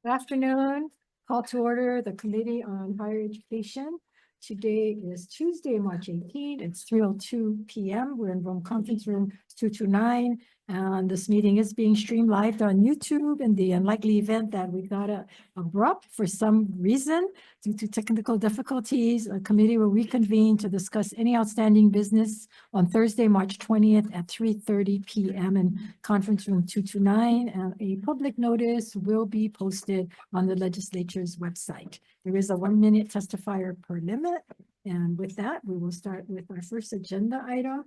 Good afternoon. Call to order the Committee on Higher Education. Today is Tuesday, March 18th. It's 3:02 p.m. We're in room conference room 229. And this meeting is being streamed live on YouTube. In the unlikely event that we got abrupt for some reason due to technical difficulties, a committee will reconvene to discuss any outstanding business on Thursday, March 20th at 3:30 p.m. in conference room 229. And a public notice will be posted on the legislature's website. There is a 1-minute testifier per limit. And with that, we will start with our first agenda item.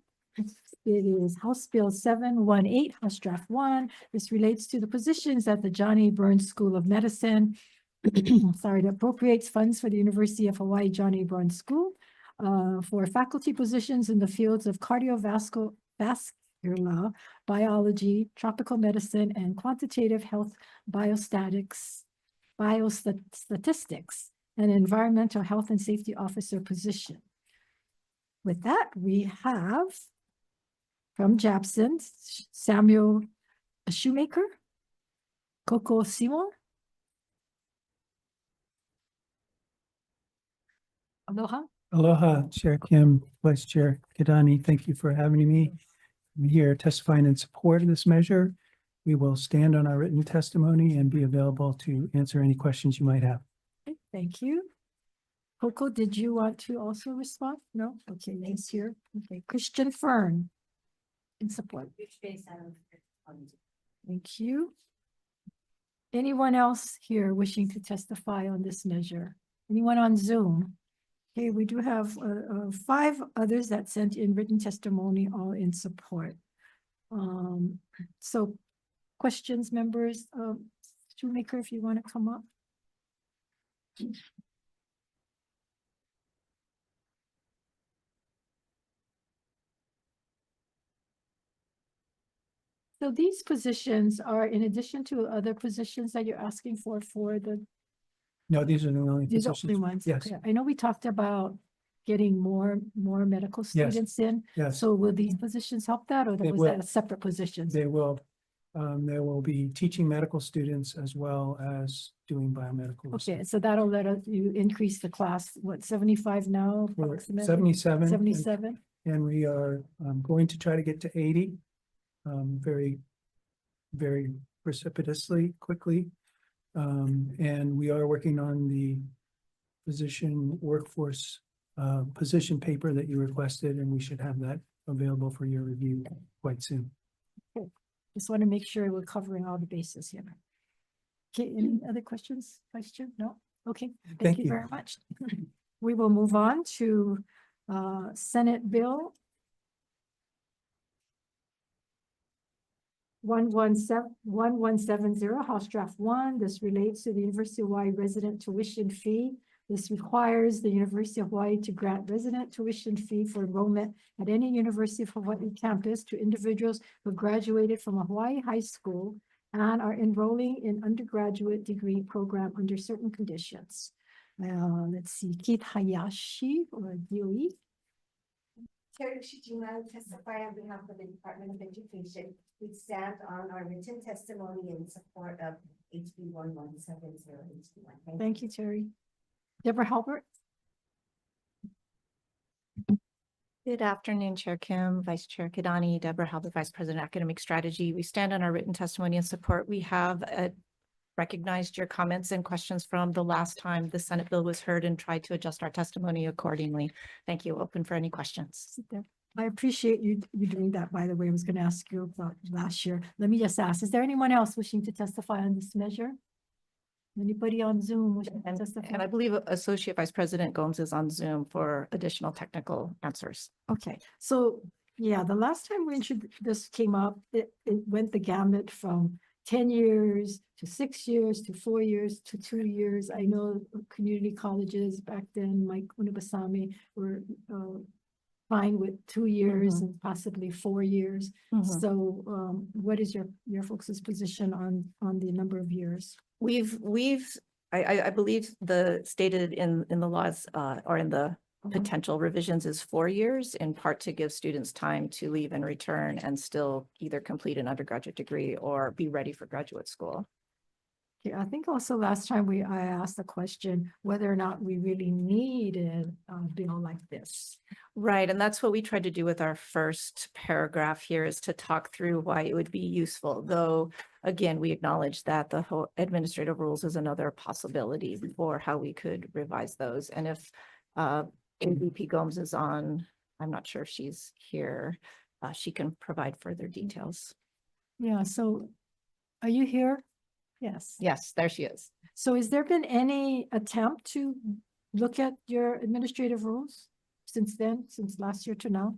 It is House Bill 718, House Draft 1. This relates to the positions at the John A. Burns School of Medicine. Sorry, that appropriates funds for the University of Hawaii John A. Burns School for faculty positions in the fields of cardiovascular, biology, tropical medicine, and quantitative health biostatistics, and environmental health and safety officer position. With that, we have from Japson, Samuel Shoemaker, Coco Simon. Aloha. Aloha, Chair Kim, Vice Chair Kidani. Thank you for having me. I'm here testifying in support of this measure. We will stand on our written testimony and be available to answer any questions you might have. Okay, thank you. Coco, did you want to also respond? No? Okay, thanks here. Okay, Christian Fern in support. Thank you. Anyone else here wishing to testify on this measure? Anyone on Zoom? Okay, we do have 5 others that sent in written testimony, all in support. So questions, members? Shoemaker, if you want to come up. So these positions are in addition to other positions that you're asking for the. No, these are the only These are positions. the ones. Yes. Okay. I know we talked about getting more medical Yes. students in. Yes. So will these positions help that, or They was will. that a separate positions? They will. There will be teaching medical students as well as doing biomedical. Okay, research. so that'll let you increase the class, what, 75 now? We're approximately? 77. 77? And we are going to try to get to 80 very, very precipitously, quickly. And we are working on the physician workforce position paper that you requested, and we should have that available for your review quite soon. Okay. Just want to make sure we're covering all the bases here. Okay, any other questions, Vice Chair? No? Okay, thank you very much. We will move on to Senate Bill 1170, House Draft 1. This relates to the University of Hawaii resident tuition fee. This requires the University of Hawaii to grant resident tuition fee for enrollment at any University of Hawaii campus to individuals who graduated from a Hawaii high school and are enrolling in undergraduate degree program under certain conditions. Let's see, Keith Hayashi or DOE. Chair Shijima, testify on behalf of the Department of Education. We stand on our written testimony in support of HB 1170. Thank you, Terry. Deborah Halbert. Good afternoon, Chair Kim, Vice Chair Kidani, Deborah Halbert, Vice President, Academic Strategy. We stand on our written testimony in support. We have recognized your comments and questions from the last time the Senate bill was heard and tried to adjust our testimony accordingly. Thank you. Open for any questions. I appreciate you doing that, by the way. I was going to ask you about last year. Let me just ask, is there anyone else wishing to testify on this measure? Anybody on Zoom wishing to testify? And I believe Associate Vice President Gomes is on Zoom for additional technical answers. Okay, so yeah, the last time this came up, it went the gamut from 10 years to 6 years to 4 years to 2 years. I know community colleges back then, Mike Unabasami, were fine with 2 years and possibly 4 years. So what is your folks' position on the number of years? I believe the stated in the laws or in the potential revisions is 4 years, in part to give students time to leave and return and still either complete an undergraduate degree or be ready for graduate school. Yeah, I think also last time I asked the question whether or not we really needed a bill like this. Right, and that's what we tried to do with our first paragraph here is to talk through why it would be useful, though, again, we acknowledge that the whole administrative rules is another possibility for how we could revise those. And if AVP Gomes is on, I'm not sure if she's here, she can provide further details. Yeah, so are you here? Yes. Yes, there she is. So has there been any attempt to look at your administrative rules since then, since last year to now?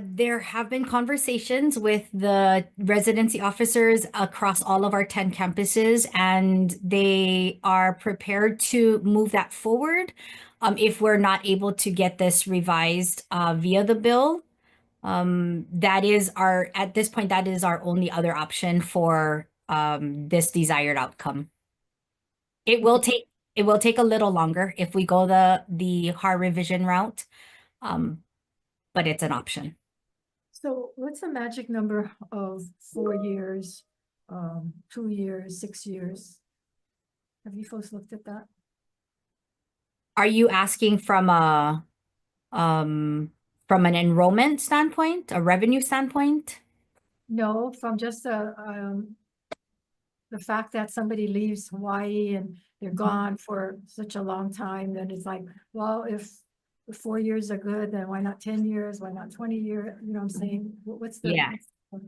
There have been conversations with the residency officers across all of our 10 campuses, and they are prepared to move that forward if we're not able to get this revised via the bill. That is at this point, that is our only other option for this desired outcome. It will take a little longer if we go the HRE revision route, but it's an option. So what's the magic number of 4 years, 2 years, 6 years? Have you folks looked at that? Are you asking from an enrollment standpoint, a revenue standpoint? No, from just the fact that somebody leaves Hawaii and they're gone for such a long time, then it's like, well, if the 4 years are good, then why not 10 years? Why not 20 years? You know what I'm saying? What's the Yeah.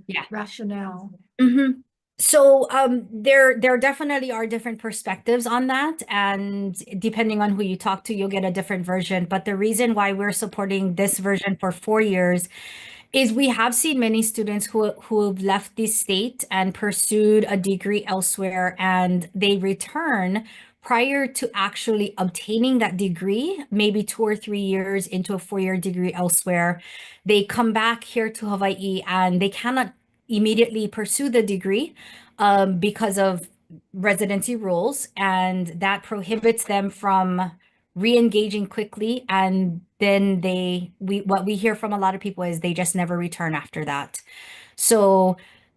Yeah. rationale? Mm-hmm. So there definitely are different perspectives on that, and depending on who you talk to, you'll get a different version. But the reason why we're supporting this version for 4 years is we have seen many students who have left the state and pursued a degree elsewhere, and they return prior to actually obtaining that degree, maybe 2 or 3 years into a 4-year degree elsewhere. They come back here to Hawaii and they cannot immediately pursue the degree because of residency rules, and that prohibits them from re-engaging quickly, and then what we hear from a lot of people is they just never return after that. So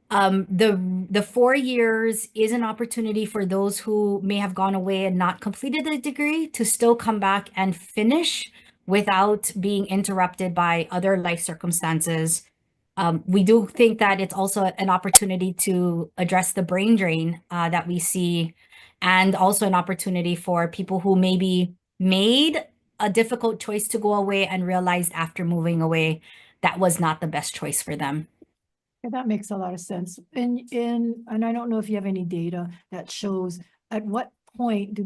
the 4 years is an opportunity for those who may have gone away and not completed the degree to still come back and finish without being interrupted by other life circumstances. We do think that it's also an opportunity to address the brain drain that we see, and also an opportunity for people who maybe made a difficult choice to go away and realized after moving away that was not the best choice for them. Yeah, that makes a lot of sense. And I don't know if you have any data that shows at what point do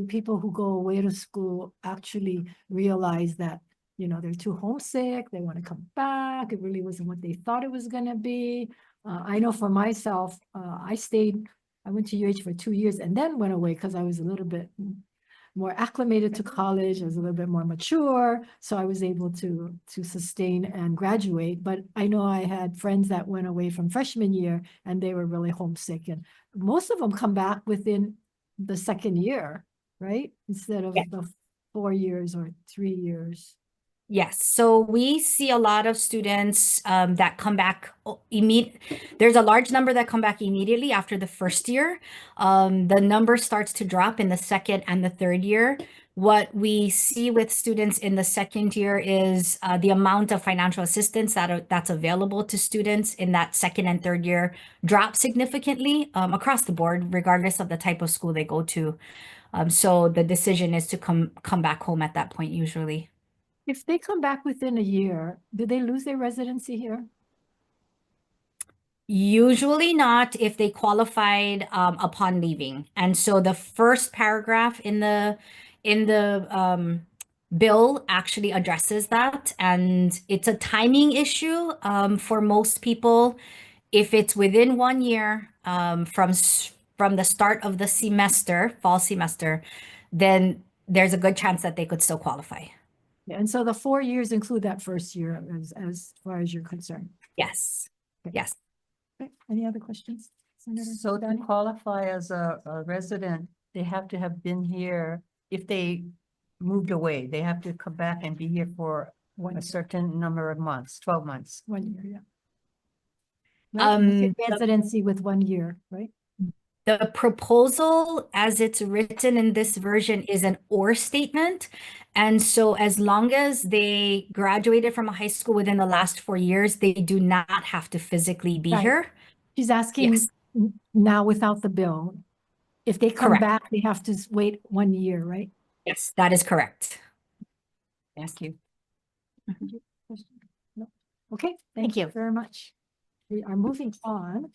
people who go away to school actually realize that, you know, they're too homesick, they want to come back, it really wasn't what they thought it was going to be. I know for myself, I went to UH for 2 years and then went away because I was a little bit more acclimated to college. I was a little bit more mature, so I was able to sustain and graduate. But I know I had friends that went away from freshman year and they were really homesick, and most of them come back within the second year, right? Instead of the 4 years or 3 years. Yes, so we see a lot of students that come back There's a large number that come back immediately after the first year. The number starts to drop in the second and the third year. What we see with students in the second year is the amount of financial assistance that's available to students in that second and third year drops significantly across the board, regardless of the type of school they go to. So the decision is to come back home at that point usually. If they come back within a year, do they lose their residency here? Usually not if they qualified upon leaving. And so the first paragraph in the bill actually addresses that. And it's a timing issue for most people. If it's within 1 year from the start of the semester, fall semester, then there's a good chance that they could still qualify. Yeah, and so the 4 years include that first year as far as you're concerned. Yes. Okay. Yes. Okay, any other questions? Senator So to Donnie? qualify as a resident, they have to have been here. If they moved away, they have to come back and be here for a certain number of months, 12 months. 1 year, yeah. Right, residency with 1 year, right? The proposal, as it's written in this version, is an or statement. And so as long as they graduated from a high school within the last 4 years, they do not have to physically be Right. here. She's asking Yes. now without the bill. If they come Correct. back, they have to wait 1 year, right? Yes, that is correct. Thank you. No. Okay, Thank thank you you. very much. We are moving on.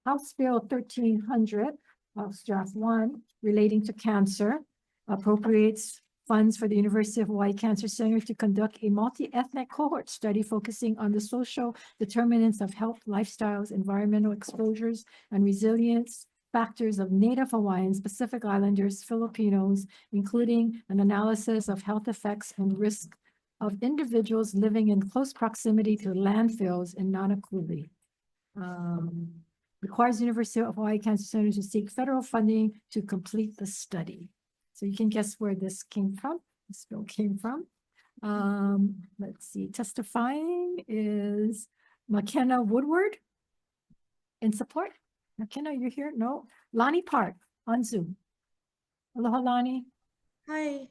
House Bill 1300, House Draft 1, relating to cancer, appropriates funds for the University of Hawaii Cancer Center to conduct a multi-ethnic cohort study focusing on the social determinants of health, lifestyles, environmental exposures, and resilience factors of Native Hawaiians, Pacific Islanders, Filipinos, including an analysis of health effects and risk of individuals living in close proximity to landfills in Nanakuli. Requires University of Hawaii Cancer Center to seek federal funding to complete the study. So you can guess where this came from. This bill came from. Let's see, testifying is McKenna Woodward in support. McKenna, you're here? No. Lonnie Park on Zoom. Aloha, Lonnie. Hi,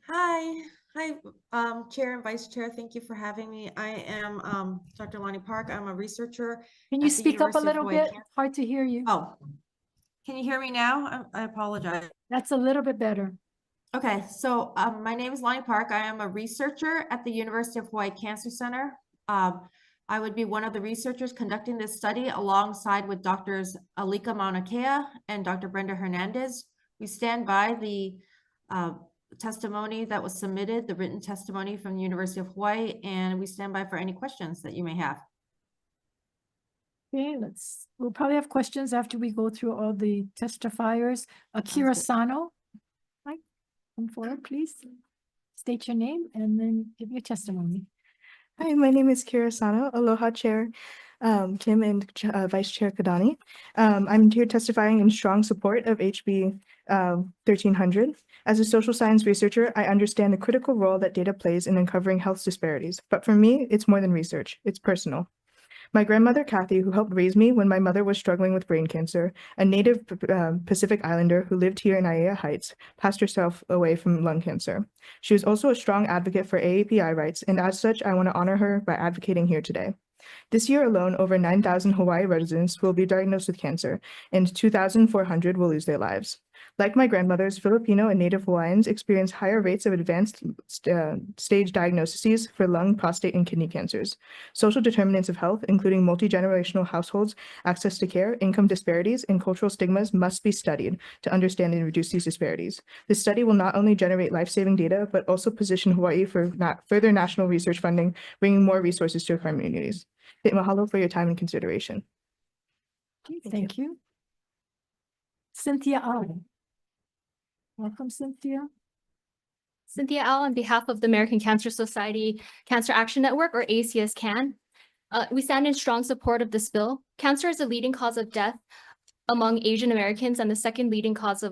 Chair and Vice Chair. Thank you for having me. I am Dr. Lonnie Park. I'm a researcher. Can you at the speak up a University of little Hawaii bit? Hard to hear you. Oh, can you hear me now? I apologize. That's a little bit better. Okay, so my name is Lonnie Park. I am a researcher at the University of Hawaii Cancer Center. I would be one of the researchers conducting this study alongside with Doctors Alika Mauna Kea and Dr. Brenda Hernandez. We stand by the testimony that was submitted, the written testimony from the University of Hawaii, and we stand by for any questions that you may have. Okay, we'll probably have questions after we go through all the testifiers. Akira good. Sano, hi, come forward, please. State your name and then give your testimony. Hi, my name is Kira Sano. Aloha, Chair Kim and Vice Chair Kadani. I'm here testifying in strong support of HB 1300. As a social science researcher, I understand the critical role that data plays in uncovering health disparities. But for me, it's more than research. It's personal. My grandmother, Kathy, who helped raise me when my mother was struggling with brain cancer, a native Pacific Islander who lived here in Aiea Heights, passed herself away from lung cancer. She was also a strong advocate for AAPI rights, and as such, I want to honor her by advocating here today. This year alone, over 9,000 Hawaii residents will be diagnosed with cancer, and 2,400 will lose their lives. Like my grandmothers, Filipino and Native Hawaiians experience higher rates of advanced stage diagnoses for lung, prostate, and kidney cancers. Social determinants of health, including multi-generational households, access to care, income disparities, and cultural stigmas must be studied to understand and reduce these disparities. This study will not only generate life-saving data, but also position Hawaii for further national research funding, bringing more resources to our communities. Mahalo for your time and consideration. Thank you. Cynthia Allen. Welcome, Cynthia. Cynthia Al, on behalf of the American Cancer Society Cancer Action Network, or ACS-CAN. We stand in strong support of this bill. Cancer is a leading cause of death among Asian Americans and the second leading cause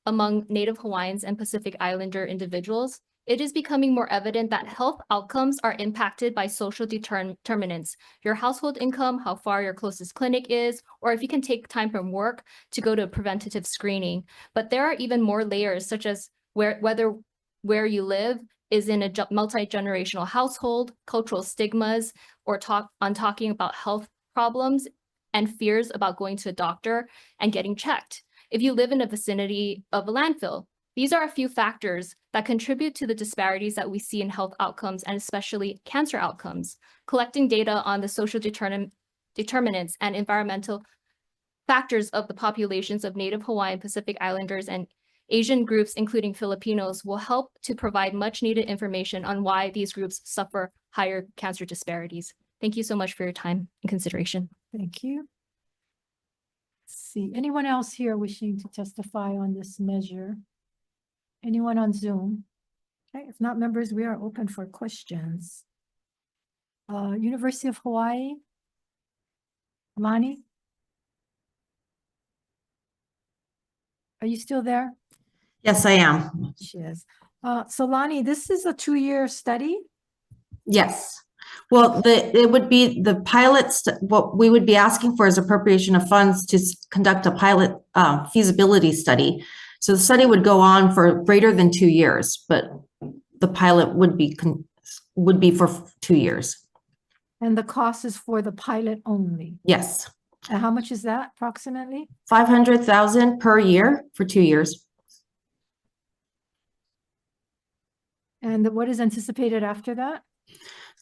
among Native Hawaiians and Pacific Islander individuals. It is becoming more evident that health outcomes are impacted by social determinants, your household income, how far your closest clinic is, or if you can take time from work to go to a preventative screening. But there are even more layers, such as where you live is in a multi-generational household, cultural stigmas, or talking about health problems and fears about going to a doctor and getting checked. If you live in a vicinity of a landfill, these are a few factors that contribute to the disparities that we see in health outcomes and especially cancer outcomes. Collecting data on the social determinants and environmental factors of the populations of Native Hawaiian, Pacific Islanders, and Asian groups, including Filipinos, will help to provide much needed information on why these groups suffer higher cancer disparities. Thank you so much for your time and consideration. Thank you. Let's see, anyone else here wishing to testify on this measure? Anyone on Zoom? Okay, if not members, we are open for questions. University of Hawaii. Amani? Are you still there? Yes, I am. She is. So Lonnie, this is a 2-year study? Yes. Well, it would be the pilots, what we would be asking for is appropriation of funds to conduct a pilot feasibility study. So the study would go on for greater than 2 years, but the pilot would be for 2 years. And the cost is for the pilot only. Yes, And how much is that approximately? 500,000 per year for 2 years. And what is anticipated after that?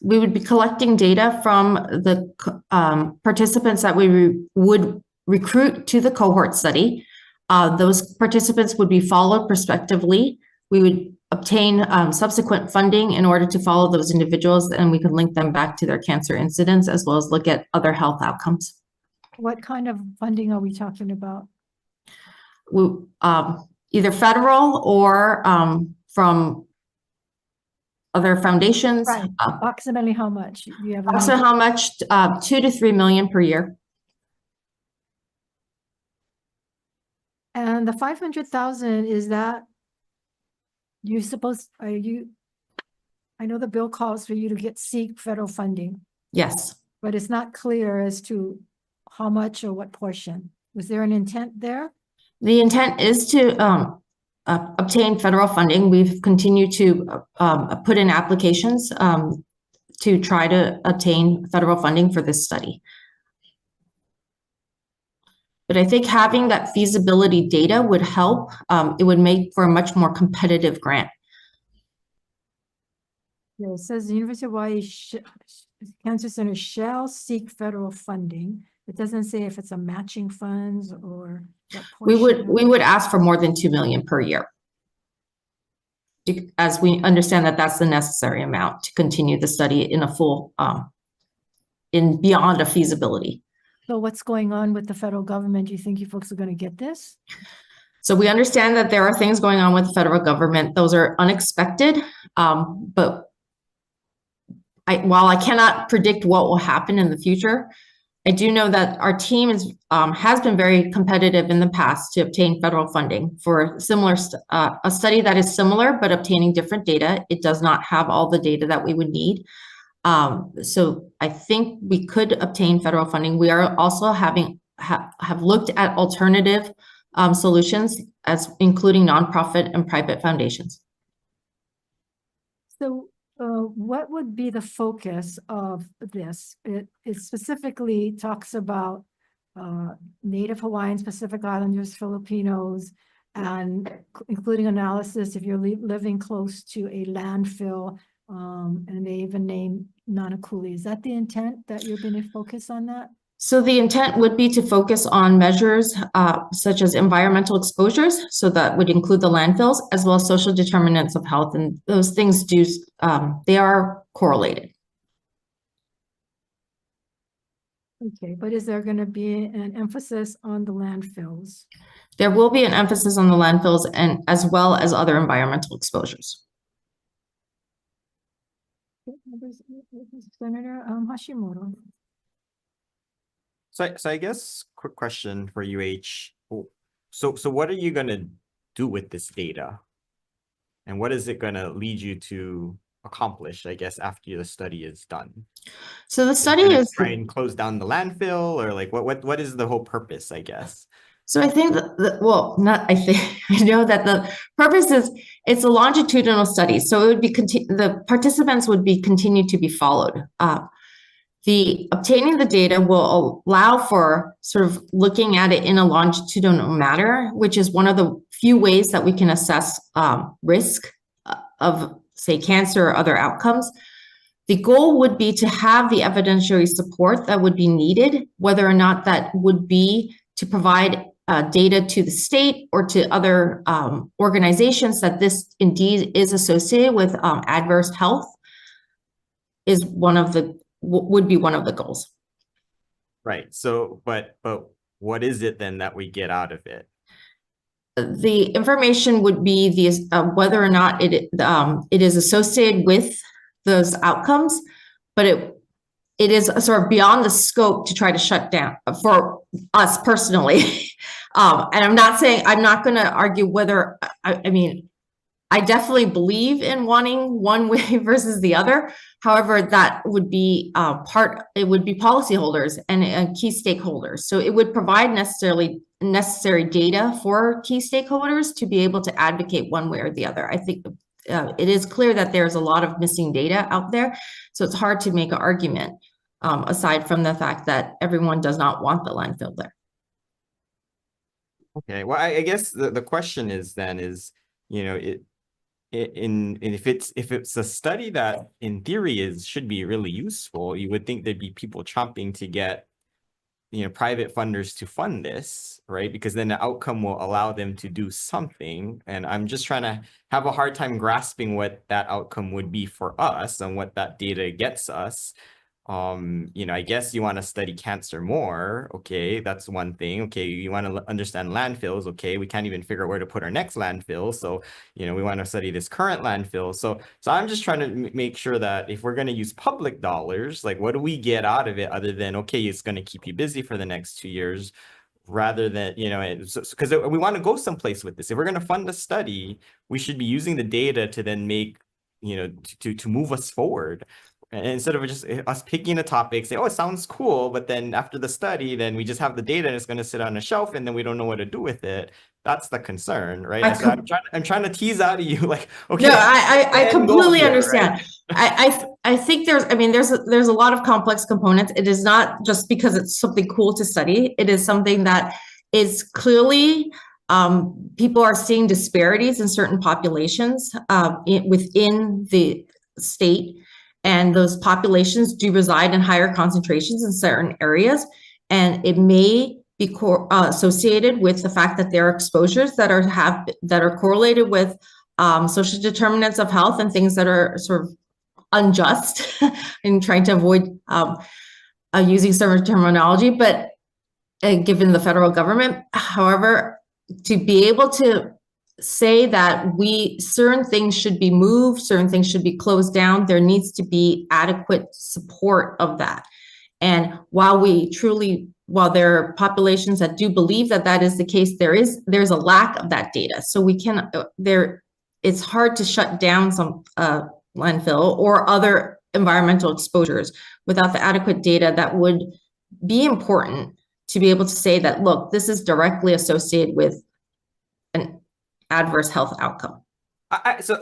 We would be collecting data from the participants that we would recruit to the cohort study. Those participants would be followed prospectively. We would obtain subsequent funding in order to follow those individuals, and we could link them back to their cancer incidence as well as look at other health outcomes. What kind of funding are we talking about? We, either federal or from other foundations. Right. Approximately how much? Do you have Also, how much? 2 to 3 million per year. And the 500,000, is that you supposed, I know the bill calls for you to seek federal funding, Yes. but it's not clear as to how much or what portion. Was there an intent there? The intent is to obtain federal funding. We've continued to put in applications to try to obtain federal funding for this study. But I think having that feasibility data would help. It would make for a much more competitive grant. Yeah, it says the University of Hawaii Cancer Center shall seek federal funding. It doesn't say if it's a matching funds or what We would ask for more than 2 million per year, as we understand that that's the necessary amount to continue the study in a full in beyond a feasibility. So what's going on with the federal government? Do you think you folks are going to get this? So we understand that there are things going on with the federal government. Those are unexpected, but while I cannot predict what will happen in the future, I do know that our team has been very competitive in the past to obtain federal funding for similar a study that is similar but obtaining different data. It does not have all the data that we would need. So I think we could obtain federal funding. We are also have looked at alternative solutions, as including nonprofit and private foundations. So what would be the focus of this? It specifically talks about Native Hawaiians, Pacific Islanders, Filipinos, and including analysis if you're living close to a landfill, and they even name Nanakuli. Is that the intent, that you're going to focus on that? So the intent would be to focus on measures such as environmental exposures. So that would include the landfills, as well as social determinants of health. And those things they are correlated. Okay, but is there going to be an emphasis on the landfills? There will be an emphasis on the landfills and as well as other environmental exposures. Senator Hashimoto. So I guess quick question for UH. So what are you gonna do with this data? And what is it gonna lead you to accomplish, I guess, after the study is done? So the study is try and close down the landfill, or like what is the whole purpose, I guess? So I think I know that the purpose is it's a longitudinal study. So it would be the participants would be continued to be followed. The obtaining the data will allow for sort of looking at it in a longitudinal manner, which is one of the few ways that we can assess risk of, say, cancer or other outcomes. The goal would be to have the evidentiary support that would be needed, whether or not that would be to provide data to the state or to other organizations that this indeed is associated with adverse health would be one of the goals. Right. So, but what is it then that we get out of it? The information would be whether or not it is associated with those outcomes, but it is sort of beyond the scope to try to shut down for us personally. And I'm not going to argue whether, I mean, I definitely believe in wanting one way versus the other. However, that would be it would be policyholders and key stakeholders. So it would provide necessary data for key stakeholders to be able to advocate one way or the other. I think it is clear that there's a lot of missing data out there. So it's hard to make an argument aside from the fact that everyone does not want the landfill there. Okay, well, I guess the question is then is, you know, if it's a study that in theory should be really useful, you would think there'd be people chomping to get, you know, private funders to fund this, right? Because then the outcome will allow them to do something. And I'm just trying to have a hard time grasping what that outcome would be for us and what that data gets us. You know, I guess you want to study cancer more. Okay, that's one thing. Okay, you want to understand landfills. Okay, we can't even figure out where to put our next landfill. So, you know, we want to study this current landfill. So I'm just trying to make sure that if we're going to use public dollars, like what do we get out of it other than, okay, it's going to keep you busy for the next 2 years, rather than, you know, because we want to go someplace with this. If we're going to fund a study, we should be using the data to then make, you know, to move us forward. And instead of just us picking a topic, say, oh, it sounds cool, but then after the study, then we just have the data and it's going to sit on a shelf and then we don't know what to do with it. That's the concern, right? So I'm trying to tease out of you, like, okay. No, I completely here, understand. Right? I think there's a lot of complex components. It is not just because it's something cool to study. It is something that is clearly people are seeing disparities in certain populations within the state. And those populations do reside in higher concentrations in certain areas. And it may be associated with the fact that there are exposures that are correlated with social determinants of health and things that are sort of unjust in trying to avoid using certain terminology, but given the federal government. However, to be able to say that certain things should be moved, certain things should be closed down, there needs to be adequate support of that. And while there are populations that do believe that that is the case, there's a lack of that data. So it's hard to shut down some landfill or other environmental exposures without the adequate data that would be important to be able to say that, look, this is directly associated with an adverse health outcome. So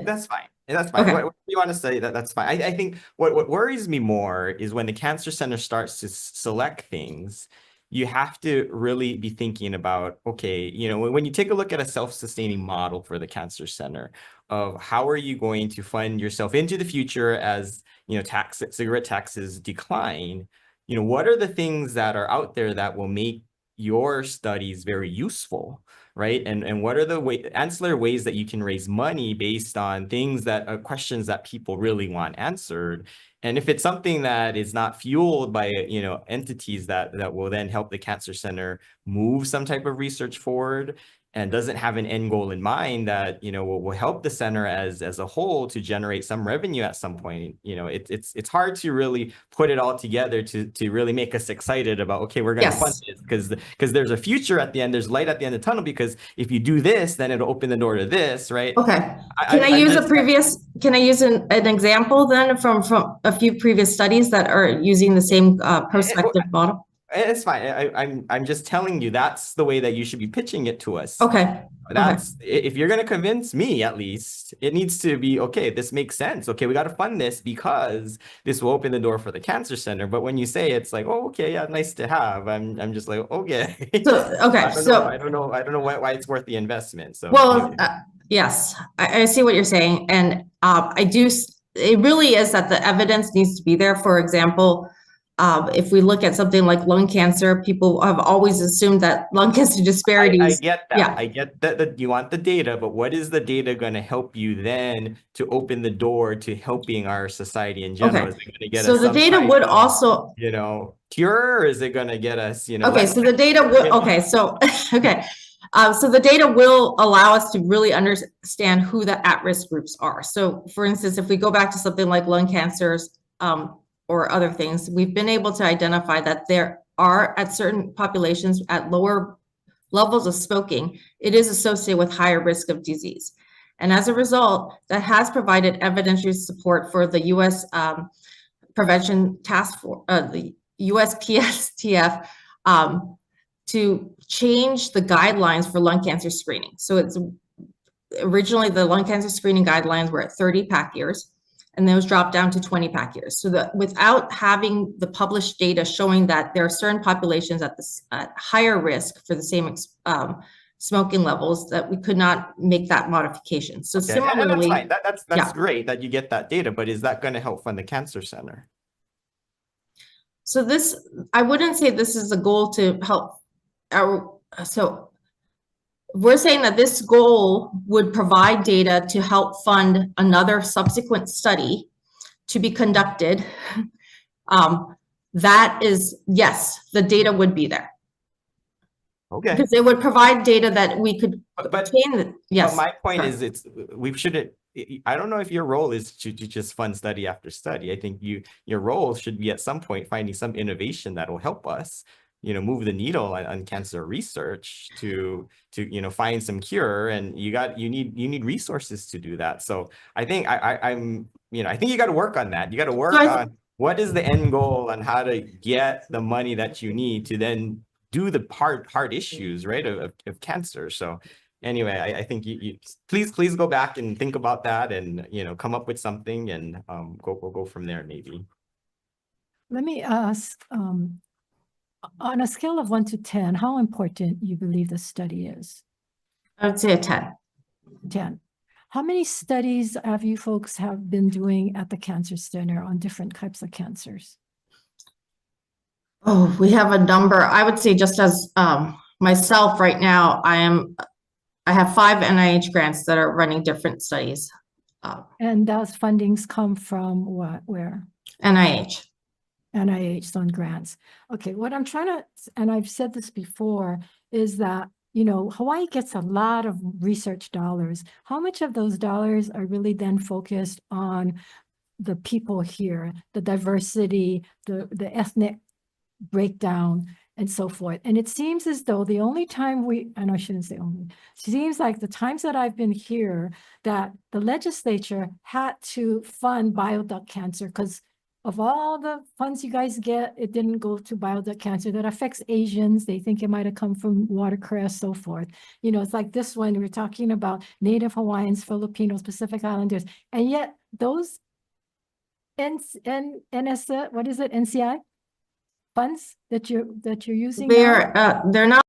that's fine. That's fine. Okay. What you want to say, that's fine. I think what worries me more is when the Cancer Center starts to select things, you have to really be thinking about, okay, you know, when you take a look at a self-sustaining model for the Cancer Center of how are you going to fund yourself into the future as, you know, cigarette taxes decline, you know, what are the things that are out there that will make your studies very useful, right? And what are the ancillary ways that you can raise money based on things that are questions that people really want answered? And if it's something that is not fueled by, you know, entities that will then help the Cancer Center move some type of research forward and doesn't have an end goal in mind that, you know, will help the center as a whole to generate some revenue at some point, you know, it's hard to really put it all together to really make us excited about, okay, we're going to fund this because there's a future at the end, there's light at the end of the tunnel, because if you do this, then it'll open the door to this, right? Okay. Can I use an example then from a few previous studies that are using the same prospective model? It's fine. I'm just telling you that's the way that you should be pitching it to us. Okay. If you're going to convince me, at least it needs to be, okay, this makes sense. Okay, we got to fund this because this will open the door for the Cancer Center. But when you say it's like, oh, okay, yeah, nice to have, I'm just like, okay. I don't know why it's worth the investment. So well, yes, I see what you're saying, and it really is that the evidence needs to be there. For example, if we look at something like lung cancer, people have always assumed that lung cancer disparities. I get that. Yeah. I get that you want the data, but what is the data going to help you then to open the door to helping our society in general? Okay. Is it going to get so us the data would also, you know, cure, or is it going to get us, you know? Okay, so the data will, okay, so, okay. So the data will allow us to really understand who the at-risk groups are. So for instance, if we go back to something like lung cancers, or other things, we've been able to identify that there are at certain populations at lower levels of smoking, it is associated with higher risk of disease. And as a result, that has provided evidentiary support for the U.S. Prevention Task Force, the USPSTF, to change the guidelines for lung cancer screening. So it's originally the lung cancer screening guidelines were at 30 pack years, and those dropped down to 20 pack years. So that without having the published data showing that there are certain populations at higher risk for the same smoking levels, that we could not make that modification. So Okay, and that's similarly, fine. That's yeah. great that you get that data, but is that going to help fund the cancer center? So this, I wouldn't say this is a goal to help so we're saying that this goal would provide data to help fund another subsequent study to be conducted. That is, yes, the data would be there. Okay. Because it would provide data that we could obtain. Yes. But my point correct. is, we shouldn't. I don't know if your role is to just fund study after study. I think your role should be at some point finding some innovation that will help us, move the needle on cancer research to find some cure. And you need resources to do that. So I think I think you got to work on that. You got to work on what is the end goal and how to get the money that you need to then do the hard issues, right, of cancer. So anyway, I think you please go back and think about that and come up with something and we'll go from there maybe. Let me ask, on a scale of 1 to 10, how important you believe the study is? I would say a 10. 10. How many studies have you folks have been doing at the Cancer Center on different types of cancers? Oh, we have a number. I would say just as myself right now, I have 5 NIH grants that are running different studies. And those fundings come from what, where? NIH. NIH on grants. Okay, what I'm trying to, and I've said this before, is that, Hawaii gets a lot of research dollars. How much of those dollars are really then focused on the people here, the diversity, the ethnic breakdown, and so forth? And it seems as though the only time and I shouldn't say only, it seems like the times that I've been here that the legislature had to fund bile duct cancer because of all the funds you guys get, it didn't go to bile duct cancer that affects Asians. They think it might have come from watercress, so forth. It's like this one, we're talking about Native Hawaiians, Filipinos, Pacific Islanders, and yet those NCI funds that you're using They're not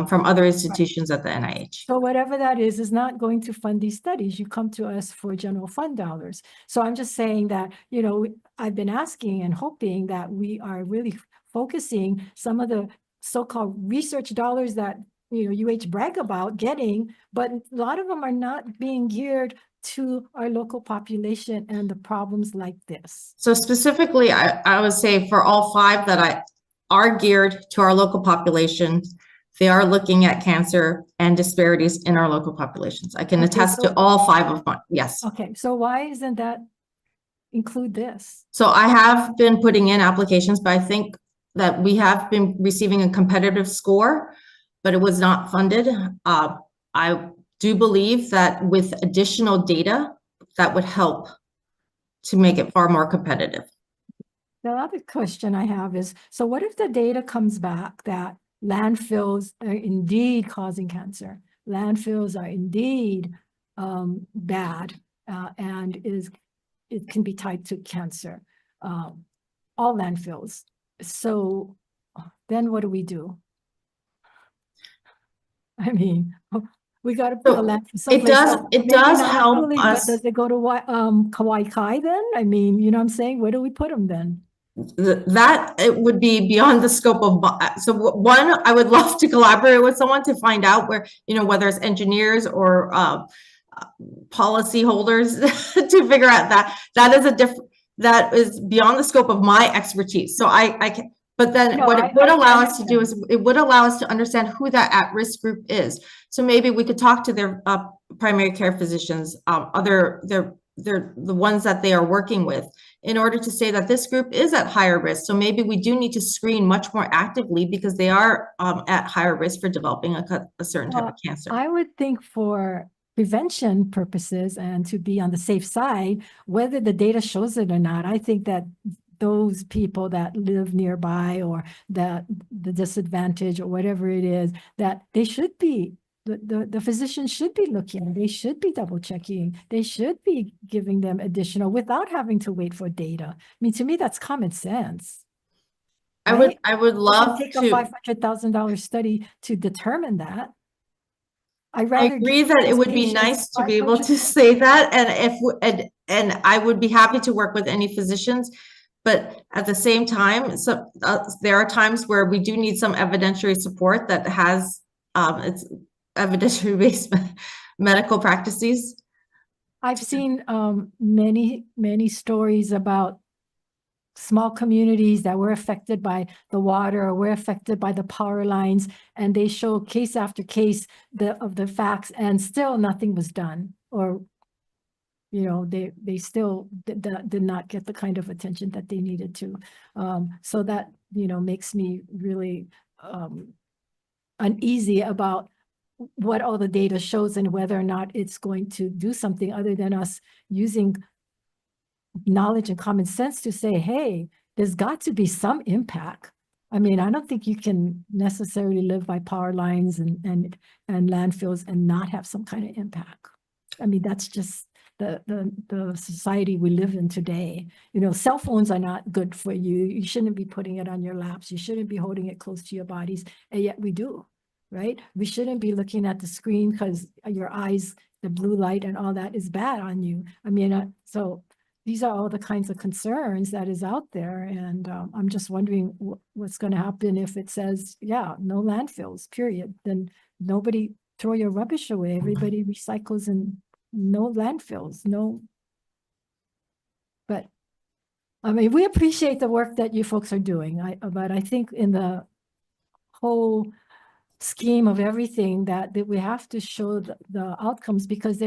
from other institutions at the NIH. So whatever that is not going to fund these studies. You come to us for general fund dollars. So I'm just saying that, I've been asking and hoping that we are really focusing some of the so-called research dollars that, UH brag about getting, but a lot of them are not being geared to our local population and the problems like this. So specifically, I would say for all 5 that are geared to our local population, they are looking at cancer and disparities in our local populations. I can attest to all 5 of them. Yes. Okay, so why isn't that include this? So I have been putting in applications, but I think that we have been receiving a competitive score, but it was not funded. I do believe that with additional data, that would help to make it far more competitive. The other question I have is, so what if the data comes back that landfills are indeed causing cancer? Landfills are indeed bad and it can be tied to cancer, all landfills. So then what do we do? I mean, we got to put a landfill someplace. It does help us. But does it go to Kauai Kai then? I mean, you know what I'm saying? Where do we put them then? That it would be beyond the scope of, so one, I would love to collaborate with someone to find out where, whether it's engineers or policy holders to figure out that is beyond the scope of my expertise. So I can, but then what it would allow us to do is it would allow us to understand who that at-risk group is. So maybe we could talk to their primary care physicians, their they're the ones that they are working with in order to say that this group is at higher risk. So maybe we do need to screen much more actively because they are at higher risk for developing a certain type of cancer. I would think for prevention purposes and to be on the safe side, whether the data shows it or not, I think that those people that live nearby or that the disadvantage or whatever it is, that they should be, the physician should be looking, they should be double checking, they should be giving them additional without having to wait for data. I mean, to me, that's common sense. I would love Take a to. $500,000 study to determine that. I rather agree give that it these would be patients nice to be able 500 to say that, and I would be happy to work with any physicians. But at the same time, so there are times where we do need some evidentiary support that has it's evidentiary-based medical practices. I've seen many stories about small communities that were affected by the water or were affected by the power lines, and they show case after case of the facts, and still nothing was done, or they still did not get the kind of attention that they needed to. So that makes me really uneasy about what all the data shows and whether or not it's going to do something other than us using knowledge and common sense to say, hey, there's got to be some impact. I mean, I don't think you can necessarily live by power lines and landfills and not have some kind of impact. I mean, that's just the society we live in today. Cell phones are not good for you. You shouldn't be putting it on your laps. You shouldn't be holding it close to your bodies, and yet we do, right? We shouldn't be looking at the screen because your eyes, the blue light and all that is bad on you. I mean, so these are all the kinds of concerns that is out there. And I'm just wondering what's going to happen if it says, yeah, no landfills, period. Then nobody throw your rubbish away. Everybody recycles and no landfills, no. But I mean, we appreciate the work that you folks are doing. But I think in the whole scheme of everything that we have to show the outcomes, because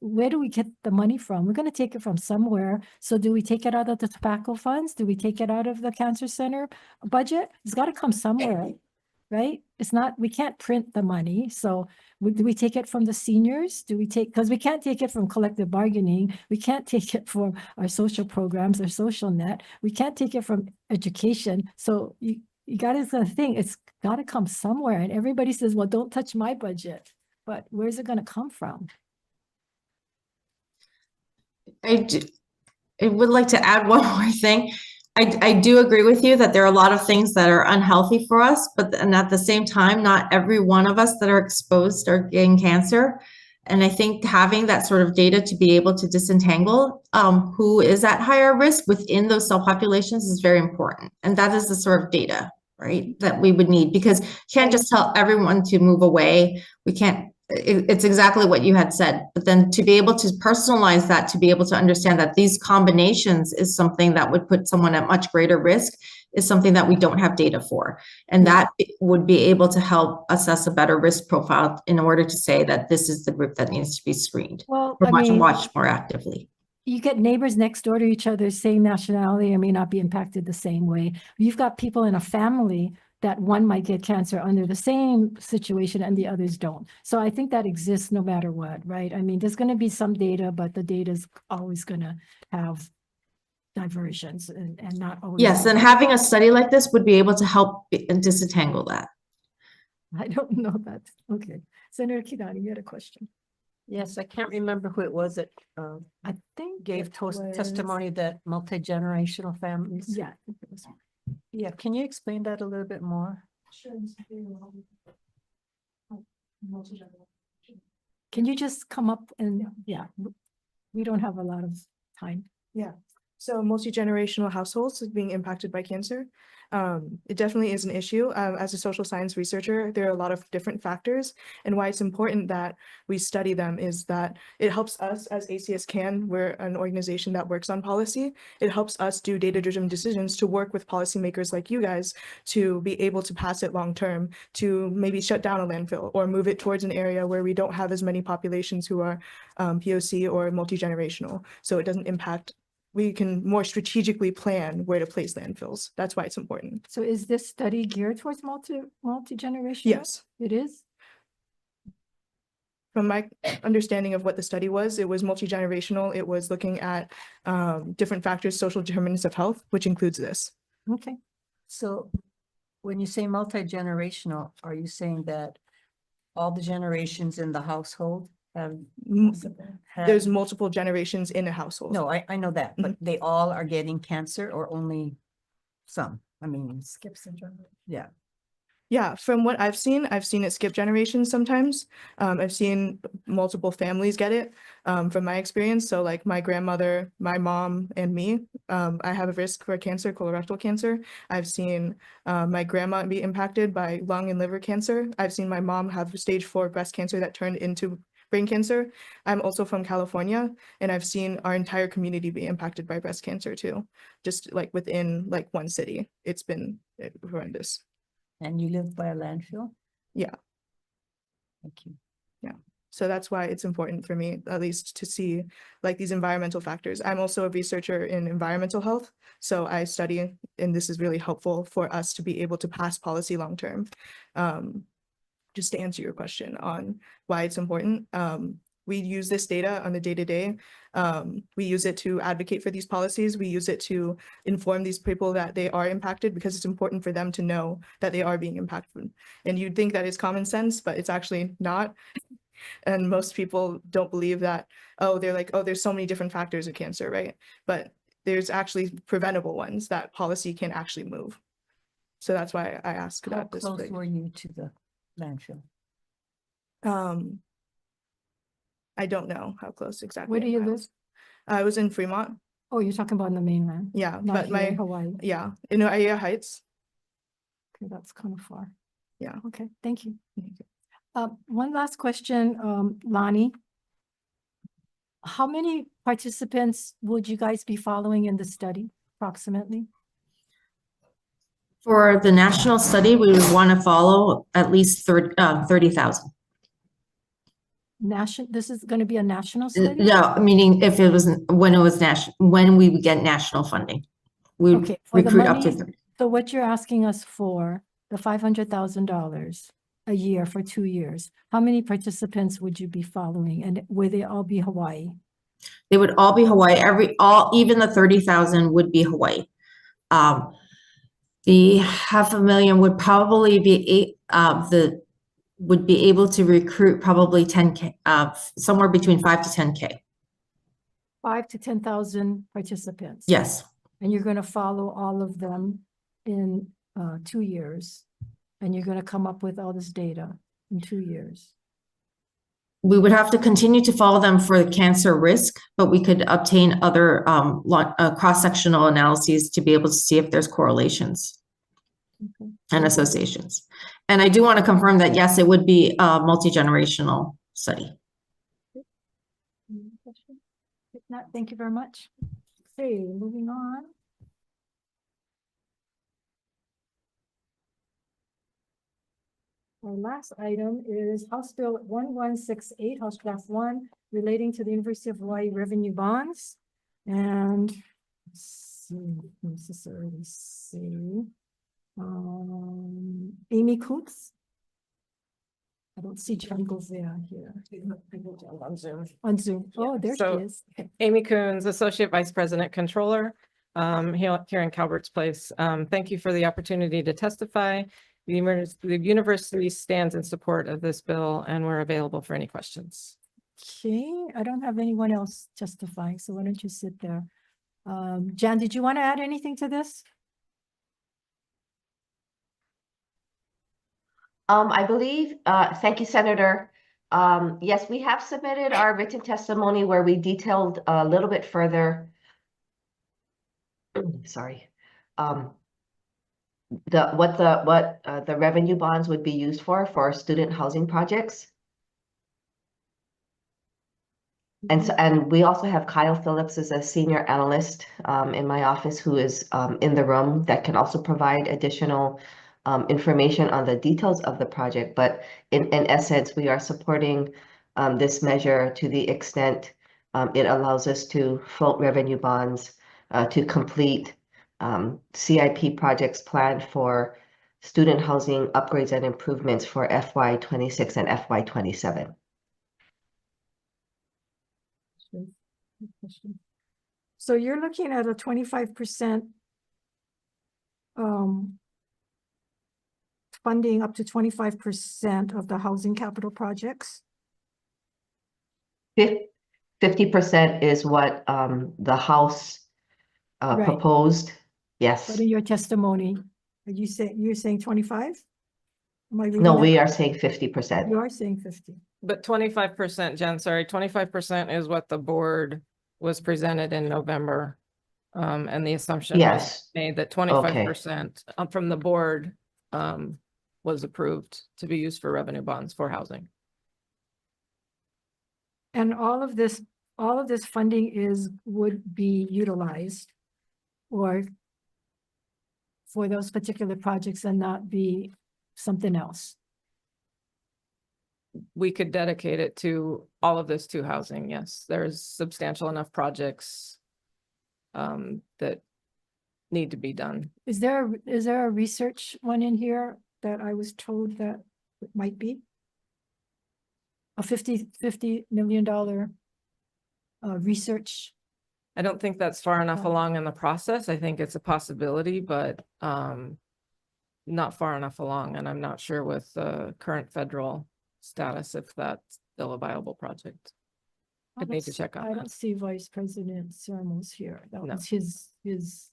where do we get the money from? We're going to take it from somewhere. So do we take it out of the tobacco funds? Do we take it out of the cancer center budget? It's got to come somewhere, right? We can't print the money. So do we take it from the seniors? Because we can't take it from collective bargaining. We can't take it from our social programs, our social net. We can't take it from education. So you got to think it's got to come somewhere. And everybody says, well, don't touch my budget. But where's it going to come from? I would like to add one more thing. I do agree with you that there are a lot of things that are unhealthy for us, and at the same time, not every one of us that are exposed are getting cancer. And I think having that sort of data to be able to disentangle who is at higher risk within those cell populations is very important. And that is the sort of data, right, that we would need, because you can't just tell everyone to move away. We can't. It's exactly what you had said, but then to be able to personalize that, to be able to understand that these combinations is something that would put someone at much greater risk is something that we don't have data for. And that would be able to help assess a better risk profile in order to say that this is the group that needs to be screened or watched more actively. You get neighbors next door to each other, same nationality, and may not be impacted the same way. You've got people in a family that one might get cancer under the same situation and the others don't. So I think that exists no matter what, right? I mean, there's going to be some data, but the data is always going to have diversions and not always. Yes, and having a study like this would be able to help disentangle that. I don't know that. Okay. Senator Kidani, you had a question. Yes, I can't remember who it was that I think gave it was- testimony that multi-generational families. Yeah. I think it was- Yeah, can you explain that a little bit more? Can you just come up and, yeah, we don't have a lot of time. Yeah. So multi-generational households is being impacted by cancer. It definitely is an issue. As a social science researcher, there are a lot of different factors, and why it's important that we study them is that it helps us as ACS CAN, we're an organization that works on policy. It helps us do data-driven decisions to work with policymakers like you guys to be able to pass it long-term, to maybe shut down a landfill or move it towards an area where we don't have as many populations who are POC or multi-generational. So it doesn't impact, we can more strategically plan where to place landfills. That's why it's important. So is this study geared towards multi-generational? Yes. It is? From my understanding of what the study was, it was multi-generational. It was looking at different factors, social determinants of health, which includes this. Okay. So when you say multi-generational, are you saying that all the generations in the household have? There's multiple generations in a household. No, I know that, but they all are getting cancer or only some? I mean, Skip syndrome. yeah. Yeah, from what I've seen it skip generations sometimes. I've seen multiple families get it from my experience. So like my grandmother, my mom, and me, I have a risk for cancer, colorectal cancer. I've seen my grandma be impacted by lung and liver cancer. I've seen my mom have stage 4 breast cancer that turned into brain cancer. I'm also from California, and I've seen our entire community be impacted by breast cancer too. Just like within like one city, it's been horrendous. And you live by a landfill? Yeah. Thank you. So that's why it's important for me, at least, to see like these environmental factors. I'm also a researcher in environmental health. So I study, and this is really helpful for us to be able to pass policy long-term. Just to answer your question on why it's important. We use this data on the day-to-day. We use it to advocate for these policies. We use it to inform these people that they are impacted, because it's important for them to know that they are being impacted. And you'd think that it's common sense, but it's actually not. And most people don't believe that, oh, they're like, oh, there's so many different factors of cancer, right? But there's actually preventable ones that policy can actually move. So that's why I asked How about this. close were you to the landfill? I don't know how close exactly. Where do you live? I was in Fremont. Oh, you're talking about in the mainland? Yeah, Not but here in my, Hawaii. yeah, in Hawai'i Heights. Okay, that's kind of far. Yeah. Okay, thank you. One last question, Lonnie. How many participants would you guys be following in the study approximately? For the national study, we would want to follow at least 30,000. This is going to be a national study? No, meaning if it was, when it was national, when we would get national funding. We would Okay, for the recruit up to money, 30. so what you're asking us for, the $500,000 a year for 2 years, how many participants would you be following, and would they all be Hawaii? They would all be Hawaii, even the 30,000 would be Hawaii. The $500,000 would probably be would be able to recruit probably 10K, somewhere between 5 to 10K. 5 to 10,000 participants? Yes. And you're going to follow all of them in 2 years, and you're going to come up with all this data in 2 years? We would have to continue to follow them for the cancer risk, but we could obtain other cross-sectional analyses to be able to see if there's correlations and associations. And I do want to confirm that, yes, it would be a multi-generational study. If not, thank you very much. Okay, moving on. Our last item is House Bill 1168, House Draft 1, relating to the University of Hawaii revenue bonds. And let's see, necessarily see. Amy Coots. I don't see Jen Gozea here. On Zoom. On Zoom. Oh, there she So- is. Okay. Amy Coons, Associate Vice President Controller, here in Calvert's Place. Thank you for the opportunity to testify. The university stands in support of this bill, and we're available for any questions. Okay, I don't have anyone else testifying, so why don't you sit there? Jan, did you want to add anything to this? I believe, thank you, Senator. Yes, we have submitted our written testimony where we detailed a little bit further sorry. What the revenue bonds would be used for student housing projects. And we also have Kyle Phillips as a senior analyst in my office who is in the room that can also provide additional information on the details of the project. But in essence, we are supporting this measure to the extent it allows us to float revenue bonds to complete CIP projects planned for student housing upgrades and improvements for FY26 and FY27. So you're looking at a 25% funding up to 25% of the housing capital projects. 50% is what the House Right. proposed. Yes. But in your testimony, you're saying 25? Am I reading No, that we are correct? saying 50%. You are saying 50. But 25%, Jen, sorry, 25% is what the board was presented in November. And the assumption was Yes. made that 25% from the board was approved to be used for revenue bonds for housing. And all of this funding would be utilized or for those particular projects and not be something else. We could dedicate it to all of this to housing. Yes, there's substantial enough projects that need to be done. Is there a research one in here that I was told that it might be? A $50 million research? I don't think that's far enough along in the process. I think it's a possibility, but not far enough along. And I'm not sure with the current federal status if that's still a viable project. I'd need to check on I that. don't see Vice President Sermos here. That No. was his.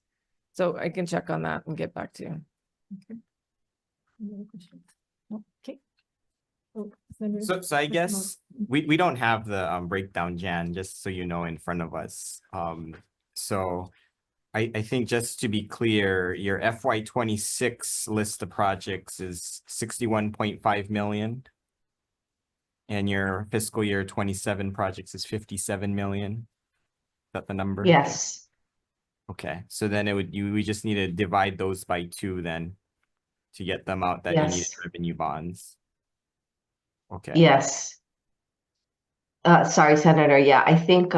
So I can check on that and get back to you. Okay. Any other questions? No? Okay. Oh, Senator So I Mr. guess we don't have the breakdown, Jan, just so you know, in front of us. So I think just to be clear, your FY26 list of projects is 61.5 million. And your fiscal year 27 projects is 57 million. Is that the number? Yes. Okay, so then we just need to divide those by 2 then to get them out that you need Yes. revenue bonds. Okay. Yes. Sorry, Senator. Yeah, I think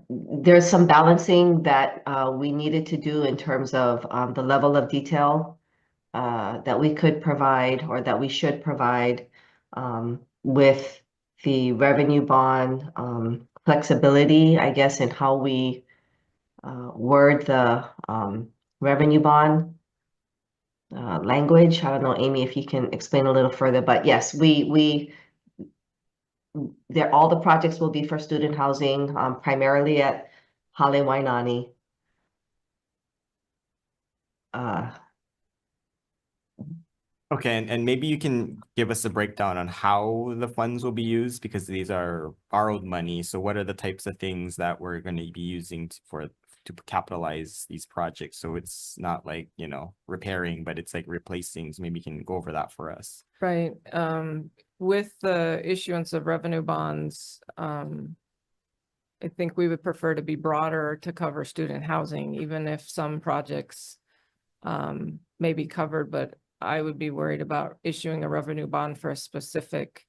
there's some balancing that we needed to do in terms of the level of detail that we could provide or that we should provide with the revenue bond flexibility, I guess, in how we word the revenue bond language. I don't know, Amy, if you can explain a little further, but yes, all the projects will be for student housing, primarily at Hale Wainani. Okay, and maybe you can give us a breakdown on how the funds will be used, because these are borrowed money. So what are the types of things that we're going to be using to capitalize these projects? So it's not like, repairing, but it's like replacing. So maybe you can go over that for us. Right. With the issuance of revenue bonds, I think we would prefer to be broader to cover student housing, even if some projects may be covered, but I would be worried about issuing a revenue bond for a specific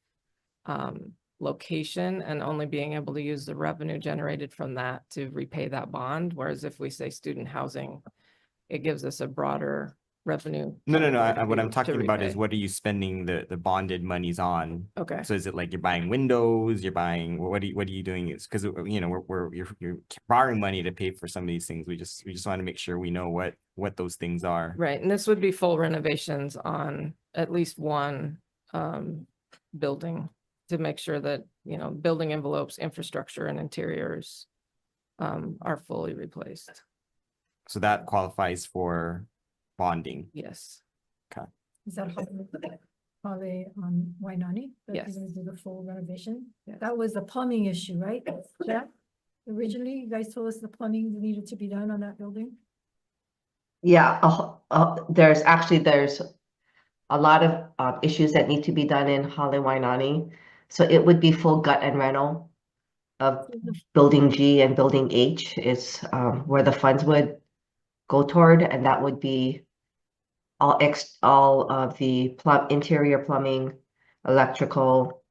location and only being able to use the revenue generated from that to repay that bond. Whereas if we say student housing, it gives us a broader revenue. No. category What I'm to talking about is repay. what are you spending the bonded monies on? Okay. So is it like you're buying windows, you're buying, what are you doing? It's because, you're borrowing money to pay for some of these things. We just want to make sure we know what those things are. Right, and this would be full renovations on at least one building to make sure that, building envelopes, infrastructure and interiors are fully replaced. So that qualifies for bonding. Yes. Is that Hale Wainani? That Yes. you're gonna do the full renovation? Yes. That was the plumbing issue, right? Jack? Originally, you guys told us the plumbing needed to be done on that building. Yeah, there's a lot of issues that need to be done in Hawai'i. So it would be full gut and rental of building G and building H is where the funds would go toward, and that would be all of the interior plumbing, electrical,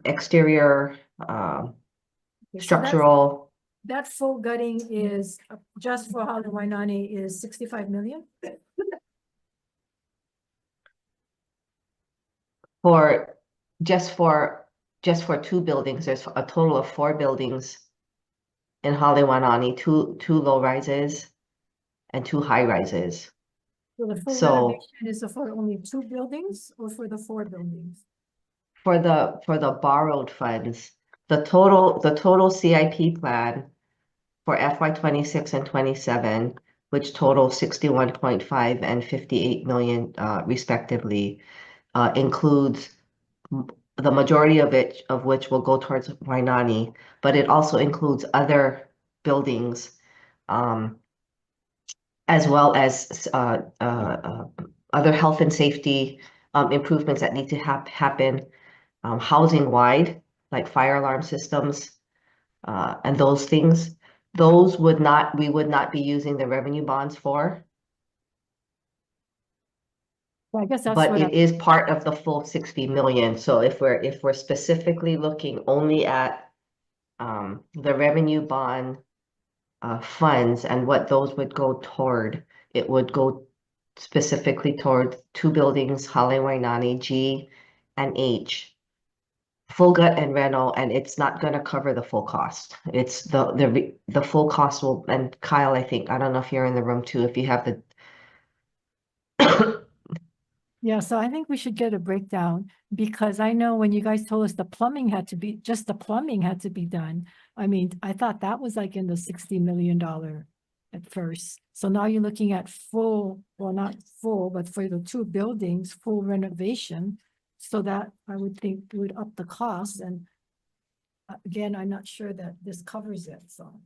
exterior, Okay, so structural. that full gutting is just for Hawai'i is 65 million. For just for two buildings, there's a total of 4 buildings in Hawai'i, two low rises and 2 high rises. So the full So renovation is for only 2 buildings or for the 4 buildings? for the borrowed funds, the total CIP plan for FY 26 and 27, which total 61.5 and 58 million respectively, includes the majority of which will go towards Wainani, but it also includes other buildings, as well as other health and safety improvements that need to happen housing wide, like fire alarm systems and those things. Those we would not be using the revenue bonds for. Well, I guess that's But what it is part of the full 60 million. So if we're specifically looking only at the revenue bond funds and what those would go toward, it would go specifically toward 2 buildings, Hawai'i, G and H. Full gut and rental, and it's not going to cover the full cost. It's the full cost will, and Kyle, I think, I don't know if you're in the room too, if you have the Yeah, so I think we should get a breakdown because I know when you guys told us the plumbing had to be, just the plumbing had to be done. I mean, I thought that was like in the $60 million at first. So now you're looking at full, well, not full, but for the 2 buildings, full renovation. So that I would think would up the cost. And again, I'm not sure that this covers it, so.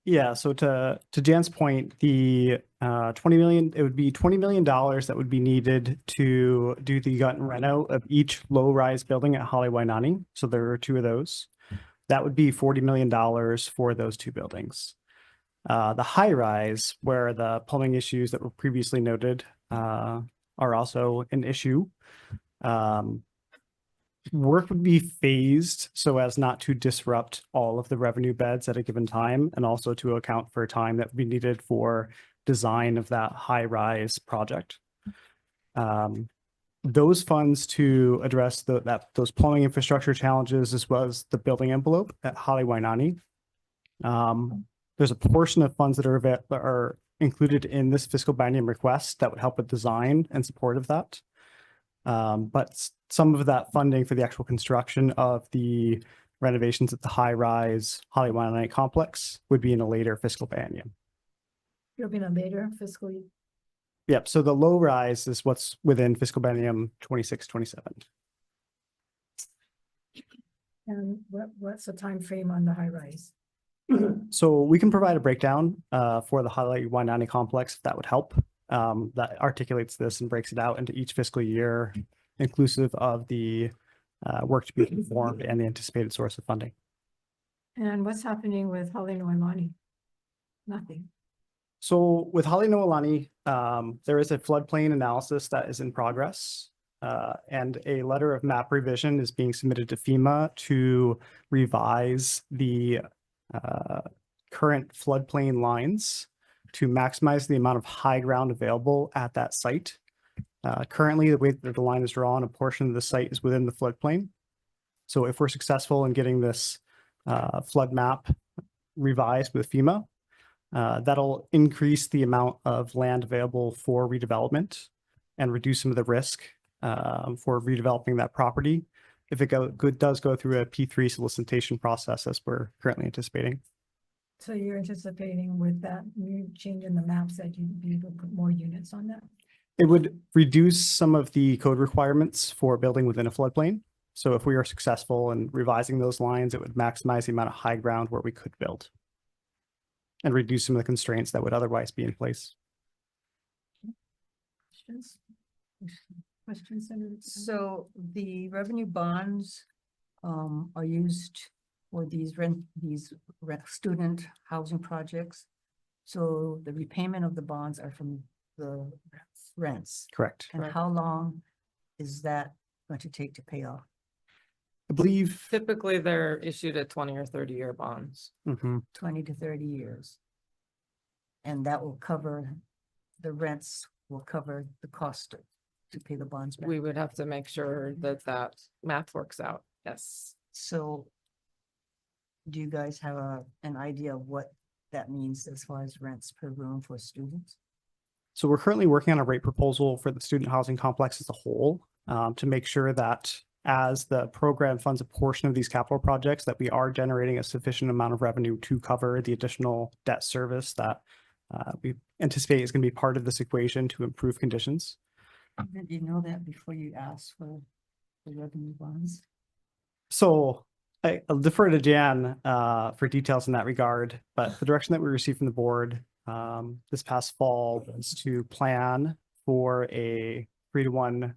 Yeah, so to Jan's point, the 20 million, it would be $20 million that would be needed to do the gut and reno of each low-rise building at Hawai'i. So there are 2 of those. That would be $40 million for those 2 buildings. The high-rise, where the plumbing issues that were previously noted are also an issue. Work would be phased so as not to disrupt all of the revenue beds at a given time, and also to account for time that would be needed for design of that high-rise project. Those funds to address those plumbing infrastructure challenges, as well as the building envelope at Hawai'i. There's a portion of funds that are included in this fiscal biennium request that would help with design and support of that. But some of that funding for the actual construction of the renovations at the high-rise Hawai'i complex would be in a later fiscal biennium. You'll be in a later fiscal year. Yep. So the low-rise is what's within fiscal biennium 26-27. And what's the time frame on the high rise? So we can provide a breakdown for the Hawai'i complex if that would help. That articulates this and breaks it out into each fiscal year, inclusive of the work to be performed and the anticipated source of funding. And what's happening with Hawai'i? Nothing. So with Hawai'i, there is a floodplain analysis that is in progress, and a letter of map revision is being submitted to FEMA to revise the current floodplain lines to maximize the amount of high ground available at that site. Currently, the way that the line is drawn, a portion of the site is within the floodplain. So if we're successful in getting this flood map revised with FEMA, that'll increase the amount of land available for redevelopment and reduce some of the risk for redeveloping that property if it does go through a P3 solicitation process as we're currently anticipating. So you're anticipating with that new change in the maps that you'd be able to put more units on that? It would reduce some of the code requirements for building within a floodplain So if we are successful in revising those lines, it would maximize the amount of high ground where we could build and reduce some of the constraints that would otherwise be in place. Questions? Questions, Senator? So the revenue bonds are used for these student housing projects. So the repayment of the bonds are from the rents. Correct. And how long is that going to take to pay off? I believe. Typically, they're issued at 20 or 30-year bonds. 20 to 30 years. And that will cover, the rents will cover the cost to pay the bonds back. We would have to make sure that that math works out. Yes. So do you guys have an idea of what that means as far as rents per room for students? So we're currently working on a rate proposal for the student housing complex as a whole, to make sure that as the program funds a portion of these capital projects, that we are generating a sufficient amount of revenue to cover the additional debt service that we anticipate is going to be part of this equation to improve conditions. Did you know that before you asked for the revenue bonds? So I'll defer to Jan for details in that regard, but the direction that we received from the board this past fall was to plan for a 3-to-1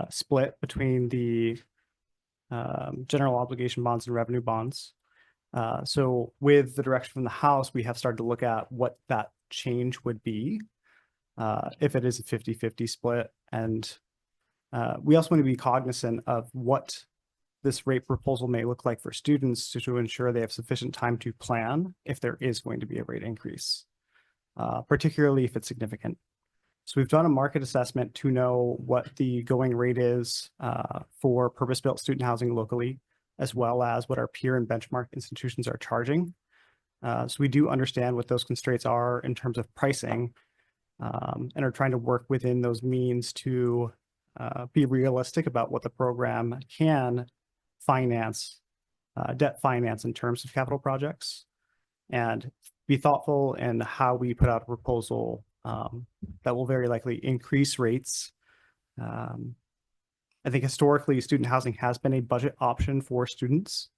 split between the general obligation bonds and revenue bonds. So with the direction from the House, we have started to look at what that change would be if it is a 50-50 split. And we also want to be cognizant of what this rate proposal may look like for students to ensure they have sufficient time to plan if there is going to be a rate increase, particularly if it's significant. So we've done a market assessment to know what the going rate is for purpose-built student housing locally, as well as what our peer and benchmark institutions are charging. So we do understand what those constraints are in terms of pricing, and are trying to work within those means to be realistic about what the program can finance, debt finance in terms of capital projects, and be thoughtful in how we put out a proposal that will very likely increase rates. I think historically, student housing has been a budget option for students.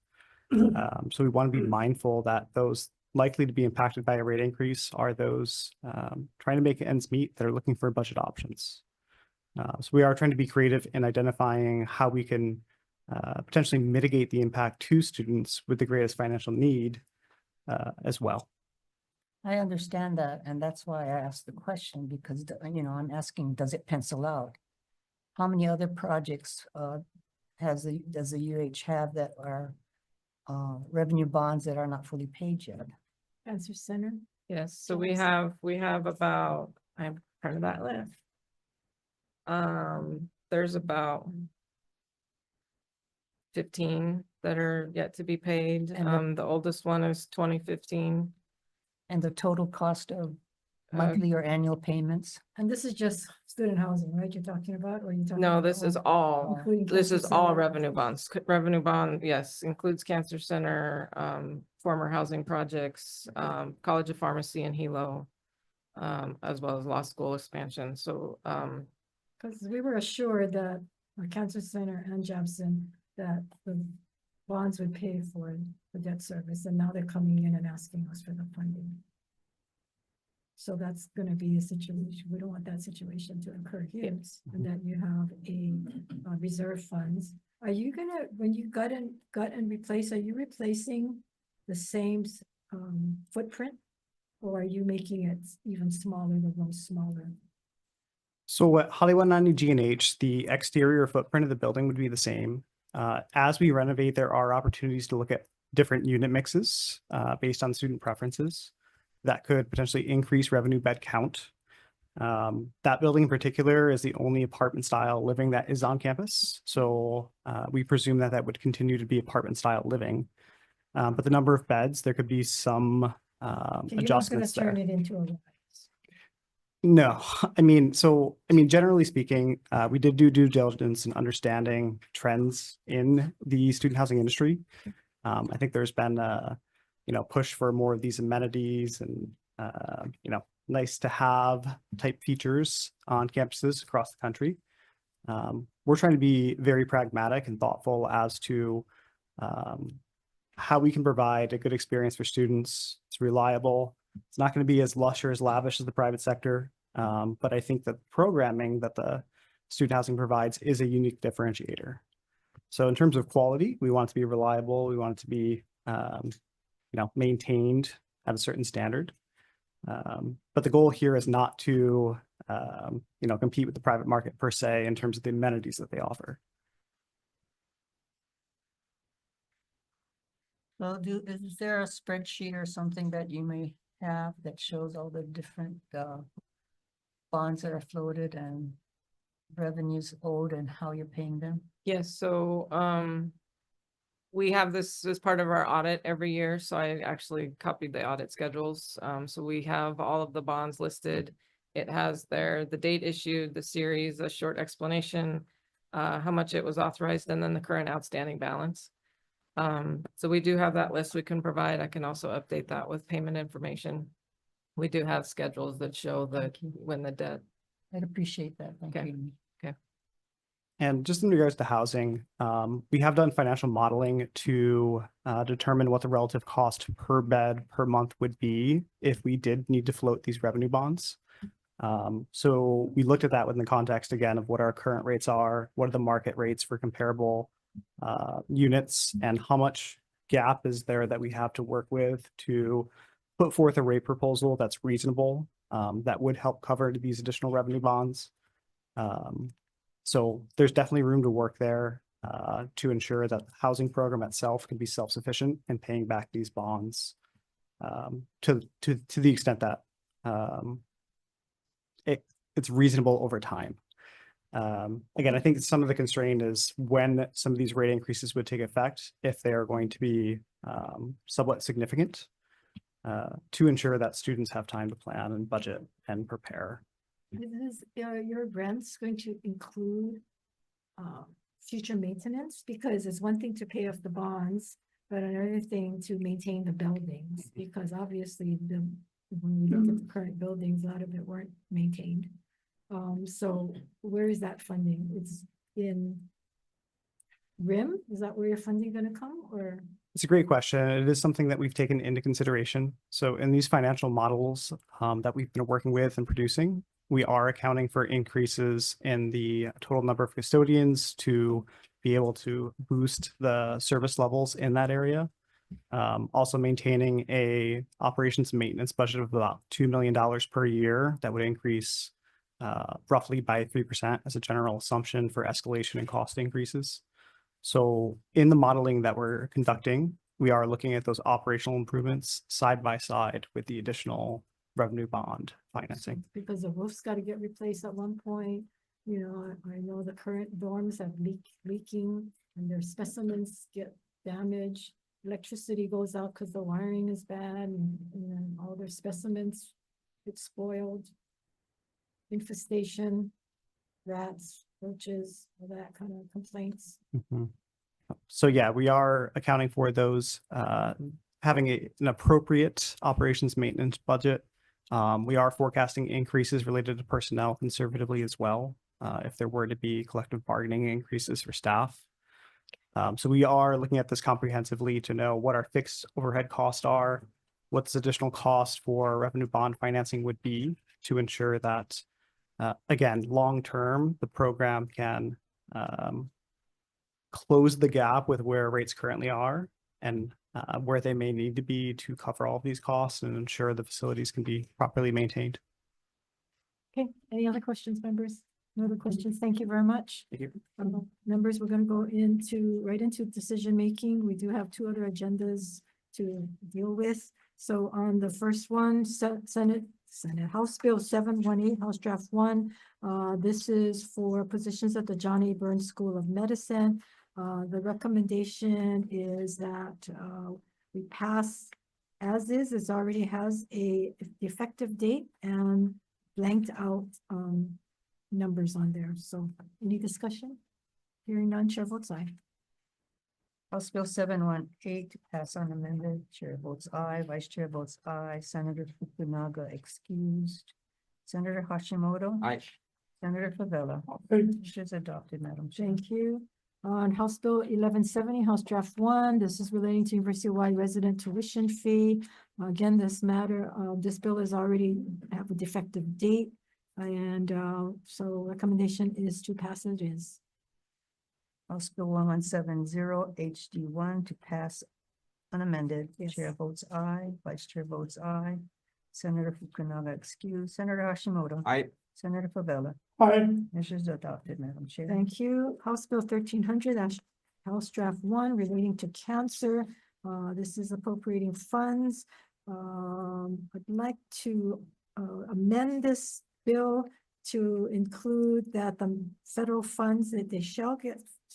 So we want to be mindful that those likely to be impacted by a rate increase are those trying to make ends meet that are looking for budget options. So we are trying to be creative in identifying how we can potentially mitigate the impact to students with the greatest financial need as well. I understand that, and that's why I asked the question, because, you know, I'm asking, does it pencil out? How many other projects does the UH have that are revenue bonds that are not fully paid yet? Cancer Center? Yes, so we have about, I'm part of that list. There's about 15 that are yet to be paid. And the oldest one is 2015. And the total cost of monthly or annual payments? And this is just student housing, right? You're talking about, or you're talking? No, about this is all? all, Including this is Cancer all Center? revenue bonds. Revenue bond, yes, includes Cancer Center, former housing projects, College of Pharmacy and Hilo, as well as law school expansion. So, Because we were assured that Cancer Center and Jepson, that the bonds would pay for the debt service, and now they're coming in and asking us for the funding. So that's gonna be a situation, we don't want that situation to occur here, and that you have a reserve funds. Are you gonna, when you gut and replace, are you replacing the same footprint? Or are you making it even smaller, the room smaller? So at Hollywood 90 G&H, the exterior footprint of the building would be the same. As we renovate, there are opportunities to look at different unit mixes based on student preferences that could potentially increase revenue bed count. That building in particular is the only apartment style living that is on campus. So we presume that that would continue to be apartment style living. But the number of beds, there could be some adjustments there. You're not gonna turn it into a rise. No, generally speaking, we did do due diligence in understanding trends in the student housing industry. I think there's been a, push for more of these amenities and, nice to have type features on campuses across the country. What we're trying to be very pragmatic and thoughtful as to how we can provide a good experience for students. It's reliable. It's not going to be as lush or as lavish as the private sector. But I think that programming that the student housing provides is a unique differentiator. So in terms of quality, we want it to be reliable. We want it to be, maintained at a certain standard. But the goal here is not to, compete with the private market per se in terms of the amenities that they offer. Well, is there a spreadsheet or something that you may have that shows all the different bonds that are floated and revenues owed and how you're paying them? Yes, so we have this as part of our audit every year, so I actually copied the audit schedules. So we have all of the bonds listed. It has there the date issued, the series, a short explanation, how much it was authorized, and then the current outstanding balance. So we do have that list we can provide. I can also update that with payment information. We do have schedules that show when the debt. I'd appreciate that. Thank Okay. you. And just in regards to housing, we have done financial modeling to determine what the relative cost per bed per month would be if we did need to float these revenue bonds. So we looked at that within the context again of what our current rates are, what are the market rates for comparable units, and how much gap is there that we have to work with to put forth a rate proposal that's reasonable, that would help cover these additional revenue bonds. So there's definitely room to work there to ensure that the housing program itself can be self-sufficient in paying back these bonds to the extent that it's reasonable over time. Again, I think some of the constraint is when some of these rate increases would take effect, if they are going to be somewhat significant, to ensure that students have time to plan and budget and prepare. Is your rents going to include future maintenance? Because it's one thing to pay off the bonds, but another thing to maintain the buildings, because obviously when we look at the current buildings, a lot of it weren't maintained. So where is that funding? It's in RIM? Is that where your funding gonna come, or? It's a great question. It is something that we've taken into consideration. So in these financial models that we've been working with and producing, we are accounting for increases in the total number of custodians to be able to boost the service levels in that area. Also maintaining a operations and maintenance budget of about $2 million per year that would increase roughly by 3% as a general assumption for escalation and cost increases. So in the modeling that we're conducting, we are looking at those operational improvements side by side with the additional revenue bond financing. Because the roof's got to get replaced at one point. You know, I know the current dorms have leaking and their specimens get damaged. Electricity goes out because the wiring is bad, and then all their specimens get spoiled. Infestation, rats, roaches, all that kind of complaints. Mhm. So yeah, we are accounting for those, having an appropriate operations maintenance budget. We are forecasting increases related to personnel conservatively as well, if there were to be collective bargaining increases for staff. So we are looking at this comprehensively to know what our fixed overhead costs are, what this additional cost for revenue bond financing would be to ensure that, again, long-term, the program can close the gap with where rates currently are and where they may need to be to cover all of these costs and ensure the facilities can be properly maintained. Okay, any other questions, members? No other questions? Thank you very much. Thank you. Members, we're going to go right into decision making. We do have two other agendas to deal with. So on the first one, Senate House Bill 718, House Draft 1. This is for positions at the John A. Burns School of Medicine. The recommendation is that we pass as is. It already has a effective date and blanked out numbers on there. So any discussion? Hearing none, chair votes aye. House Bill 718 to pass on amended. Chair votes aye. Vice Chair votes aye. Senator Fukunaga excused. Senator Hashimoto. Aye. Senator Favela. Measures adopted, Madam Chair. Thank you. On House Bill 1170, House Draft 1, this is relating to University of Hawaii resident tuition fee. Again, this bill is already have a defective date. And so recommendation is to pass as is. House Bill 1170 HD1 to pass unamended. Yes. Chair votes aye, Vice Chair votes aye. Senator Fukunaga excused. Senator Hashimoto. Aye. Senator Favela. Aye. Measures adopted, Madam Chair. Thank you. House Bill 1300, that's House Draft 1 relating to cancer. This is appropriating funds. I'd like to amend this bill to include that the federal funds that they shall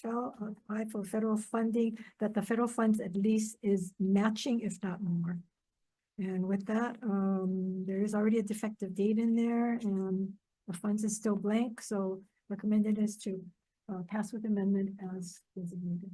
apply for federal funding, that the federal funds at least is matching, if not more. And with that, there is already a defective date in there and the funds is still blank, so recommended is to pass with amendment as designated.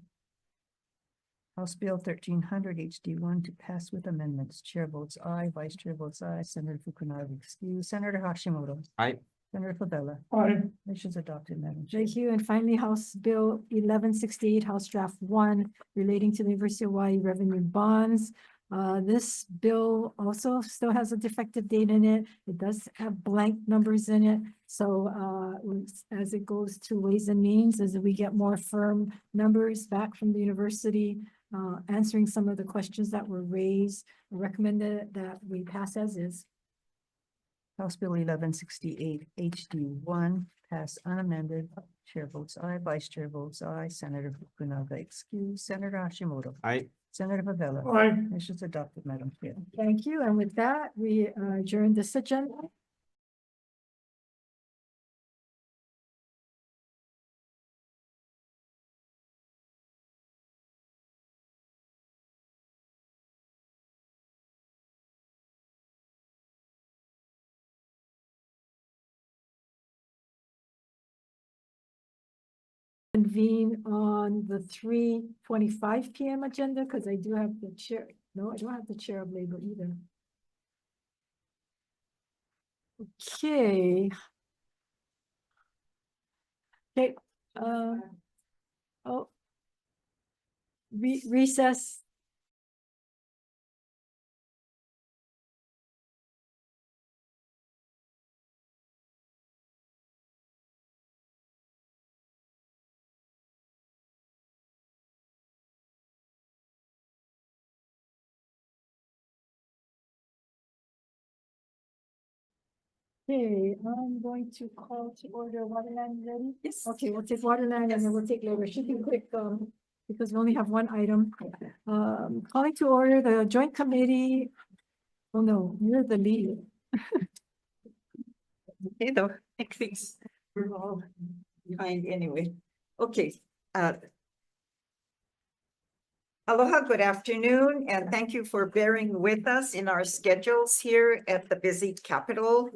House Bill 1300 HD1 to pass with amendments. Chair votes aye, Vice Chair votes aye. Senator Fukunaga excused. Senator Hashimoto. Aye. Senator Favela. Aye. Measures adopted, Madam Chair. Thank you. And finally, House Bill 1168, House Draft 1 relating to the University of Hawaii revenue bonds. This bill also still has a defective date in it. It does have blank numbers in it. So as it goes to Ways and Means, as we get more firm numbers back from the university, answering some of the questions that were raised, I recommended that we pass as is. House Bill 1168 HD1 pass unamended. Chair votes aye, Vice Chair votes aye. Senator Fukunaga excused. Senator Hashimoto. Aye. Senator Favela. Aye. Measures adopted, Madam Chair. Thank you. And with that, we adjourn this agenda. Convene on the 3:25 PM agenda, because I do have the chair. No, I don't have the chair of labor either. Okay. Okay, oh. Recess. Okay, I'm going to call to order Waterland. Ready? Yes. Okay, we'll take Waterland and then we'll take labor. Should be quick, because we only have one item. Calling to order the joint committee. Oh no, you're the lead. Okay, though, I think we're all behind anyway. Okay. Aloha, good afternoon, and thank you for bearing with us in our schedules here at the busy Capitol.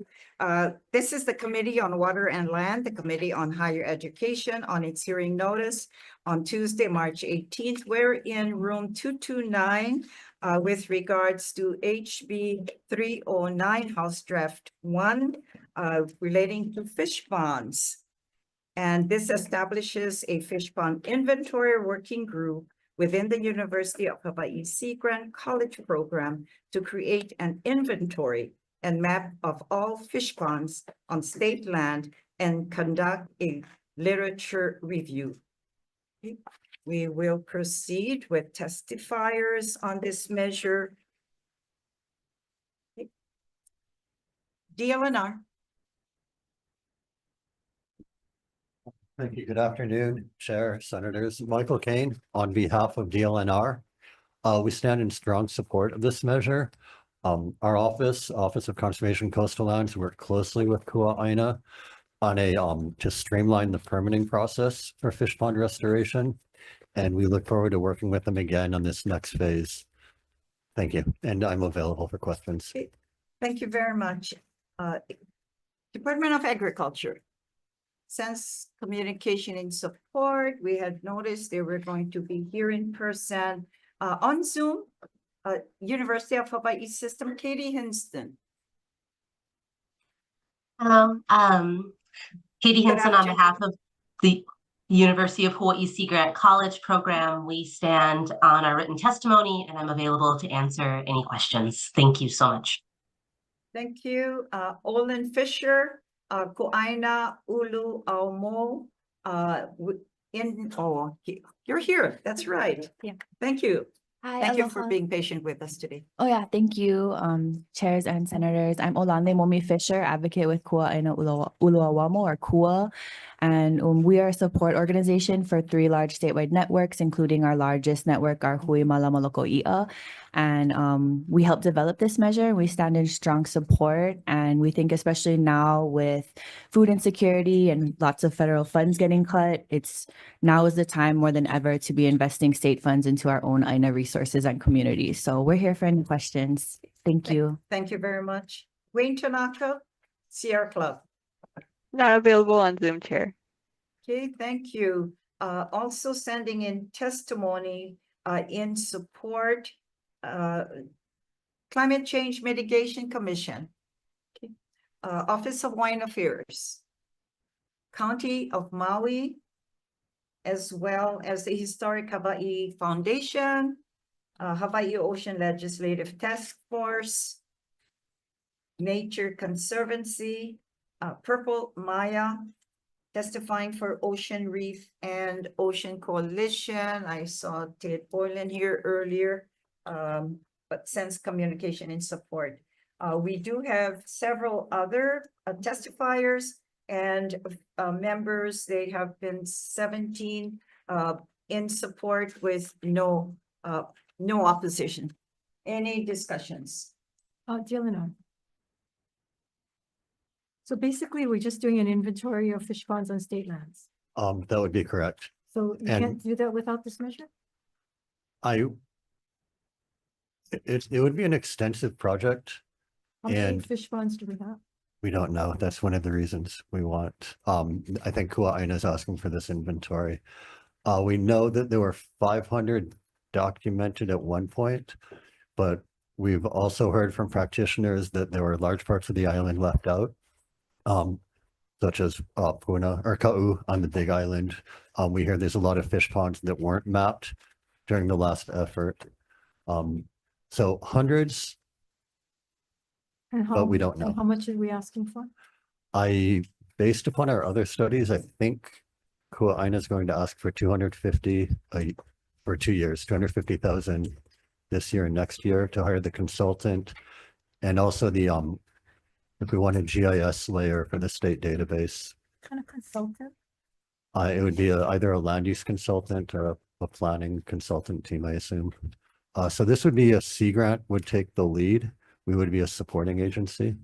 This is the Committee on Water and Land, the Committee on Higher Education, on its hearing notice on Tuesday, March 18th. We're in room 229 with regards to HB 309, House Draft 1, relating to fish ponds. And this establishes a fish pond inventory working group within the University of Hawaii Sea Grant College program to create an inventory and map of all fish ponds on state land and conduct a literature review. We will proceed with testifiers on this measure. DLNR. Thank you. Good afternoon, Chair, Senators. Michael Kane on behalf of DLNR. We stand in strong support of this measure. Our Office of Conservation Coastal Lands, worked closely with Kua'aina on a to streamline the permitting process for fish pond restoration. And we look forward to working with them again on this next phase. Thank you. And I'm available for questions. Okay. Thank you very much. Department of Agriculture. Since communication in support, we had noticed they were going to be here in person on Zoom. University of Hawaii System, Katie Hinston. Hello, Katie Good Hinson on afternoon. behalf of the University of Hawaii Sea Grant College program. We stand on our written testimony and I'm available to answer any questions. Thank you so much. Thank you. Olin Fisher, Ku'aina Ulu Aumo, you're here. That's right. Yeah. Thank you. Hi, Thank you for aloha. being patient with us today. Oh yeah, thank you, chairs and senators. I'm Olande Momi Fisher, advocate with Kua'aina Uluawamo or KUA. And we are a support organization for 3 large statewide networks, including our largest network, our Hui Malama Loko I'a. And we help develop this measure. We stand in strong support. And we think especially now with food insecurity and lots of federal funds getting cut, now is the time more than ever to be investing state funds into our own AINA resources and communities. So we're here for any questions. Thank you. Thank you very much. Wayne Tanaka, Sierra Club. Not available on Zoom, Chair. Okay, thank you. Also sending in testimony in support, Climate Change Mitigation Commission, okay. Office of Hawaiian Affairs, County of Maui, as well as the Historic Hawaii Foundation, Hawaii Ocean Legislative Task Force, Nature Conservancy, Purple Maya, testifying for Ocean Reef and Ocean Coalition. I saw Ted Boylan here earlier, but sends communication in support. We do have several other testifiers and members. They have been 17 in support with no opposition. Any discussions? Dylan. So basically, we're just doing an inventory of fish ponds on state lands. That would be correct. So you And- can't do that without this measure? It would be an extensive project. How many And fish ponds do we have? we don't know. That's one of the reasons we want, I think Kua'aina is asking for this inventory. We know that there were 500 documented at one point, but we've also heard from practitioners that there were large parts of the island left out. Such as Puna or Ka'u on the Big Island. We hear there's a lot of fish ponds that weren't mapped during the last effort. So hundreds, And but we don't know. How much are we asking for? Based upon our other studies, I think Kua'aina is going to ask for 250 for 2 years, 250,000 this year and next year to hire the consultant. And also the if we want a GIS layer for the state database, Kind of consultant? it would be either a land use consultant or a planning consultant team, I assume. So this would be a Sea Grant would take the lead. We would be a supporting agency.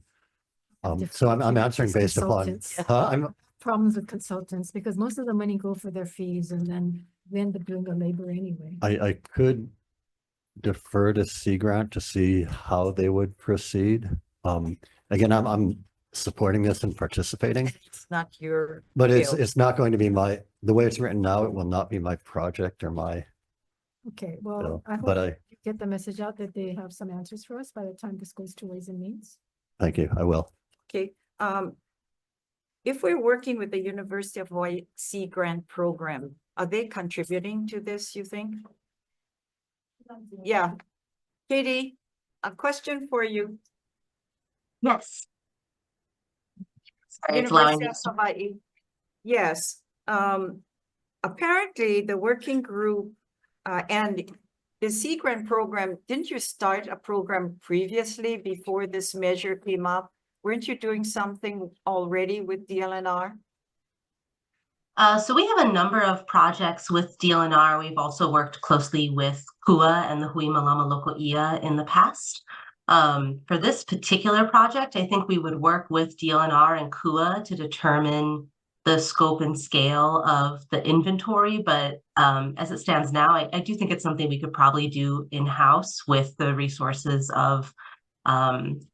So I'm answering based upon, Consultants. Problems with consultants because most of the money go for their fees and then we end up doing the labor anyway. I could defer to Sea Grant to see how they would proceed. Again, I'm supporting this and participating, It's not your. but field. it's not going to be the way it's written now, it will not be my project or my, Okay, So, well, I but hope you get the message out that they have some answers for us by the time this goes to Ways and Means. thank you, I will. Okay, if we're working with the University of Hawaii Sea Grant program, are they contributing to this, you think? Yeah. Katie, a question for you. Yes. Sorry, it's allowing University me of Hawaii. Yes, apparently the working group and the Sea Grant program, didn't you start a program previously before this measure came up? Weren't you doing something already with DLNR? So we have a number of projects with DLNR. We've also worked closely with KUA and the Hui Malama Loko I'a in the past. For this particular project, I think we would work with DLNR and KUA to determine the scope and scale of the inventory. But as it stands now, I do think it's something we could probably do in-house with the resources of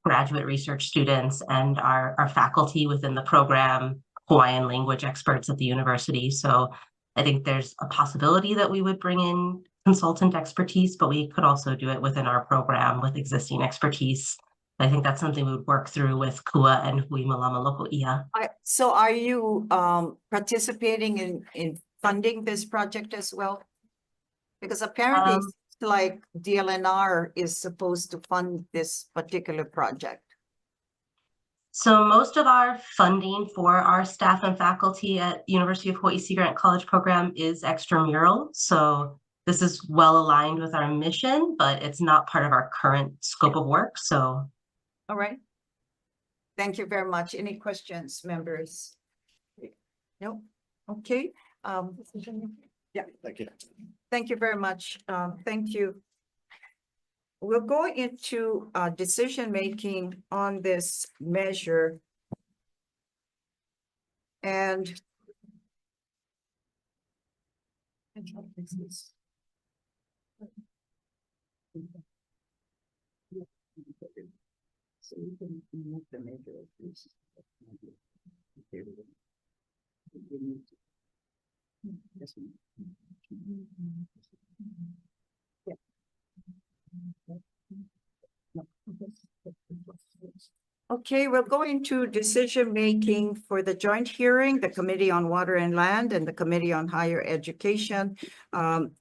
graduate research students and our faculty within the program, Hawaiian language experts at the university. So I think there's a possibility that we would bring in consultant expertise, but we could also do it within our program with existing expertise I think that's something we would work through with KUA and Hui Malama Local IA. So are you participating in funding this project as well? Because apparently it's like DLNR is supposed to fund this particular project. So most of our funding for our staff and faculty at University of Hawaii Sea Grant College program is extramural. So this is well aligned with our mission, but it's not part of our current scope of work. So. All right. Thank you very much. Any questions, members? No? Okay. Yeah. Thank you. Thank you very much. Thank you. We'll go into decision-making on this measure. And so we can move the measure of this. Okay, we'll go into decision-making for the joint hearing, the Committee on Water and Land and the Committee on Higher Education.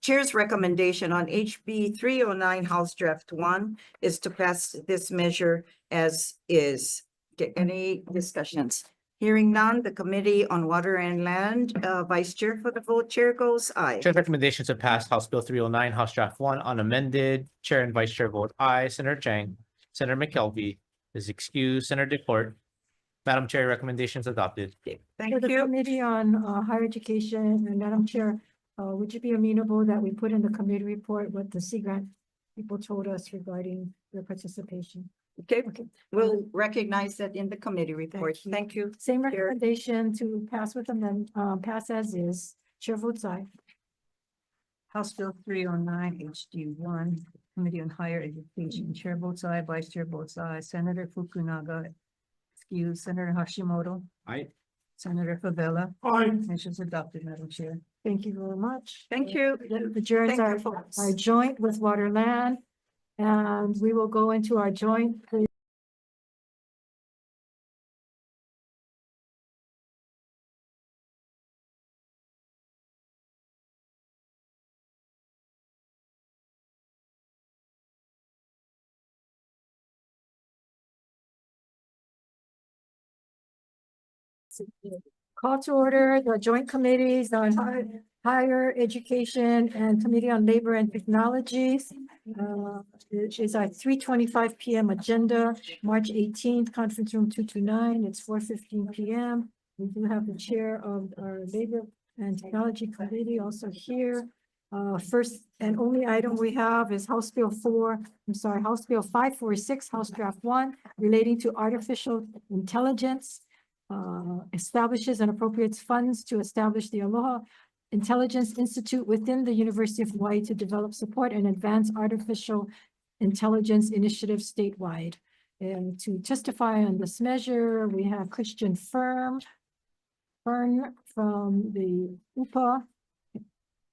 Chair's recommendation on HB 309 House Draft 1 is to pass this measure as is. Okay, any discussions? Hearing none, the Committee on Water and Land, Vice Chair for the vote, Chair goes aye. Chair's recommendation to pass House Bill 309, House Draft 1 unamended. Chair and Vice Chair vote aye. Senator Chang, Senator McKelvey is excused. Senator DeCourt. Madam Chair, recommendations adopted. Thank For the you. Committee on Higher Education, and Madam Chair, would you be amenable that we put in the committee report what the Sea Grant people told us regarding their participation? Okay, we'll recognize that in the committee report. Thank you. Same recommendation to pass with them, then pass as is. Chair votes aye. House Bill 309 HD 1, Committee on Higher Education. Chair votes aye, Vice Chair votes aye. Senator Fukunaga, excuse. Senator Hashimoto. Aye. Senator Favela. Aye. Measures adopted, Madam Chair. Thank you very much. Thank you. The adjourns Thank you, are folks. joint with Waterland, and we will go into our joint call to order the joint committees on higher education and Committee on Labor and Technologies. It is our 3:25 PM agenda, March 18th, conference room 229. It's 4:15 PM. We do have the chair of our Labor and Technology Committee also here. First and only item we have is House Bill 546, House Draft 1, relating to artificial intelligence. Establishes and appropriates funds to establish the Aloha Intelligence Institute within the University of Hawaii to develop, support, and advance artificial intelligence initiatives statewide. And to testify on this measure, we have Christian Fern from the UPA,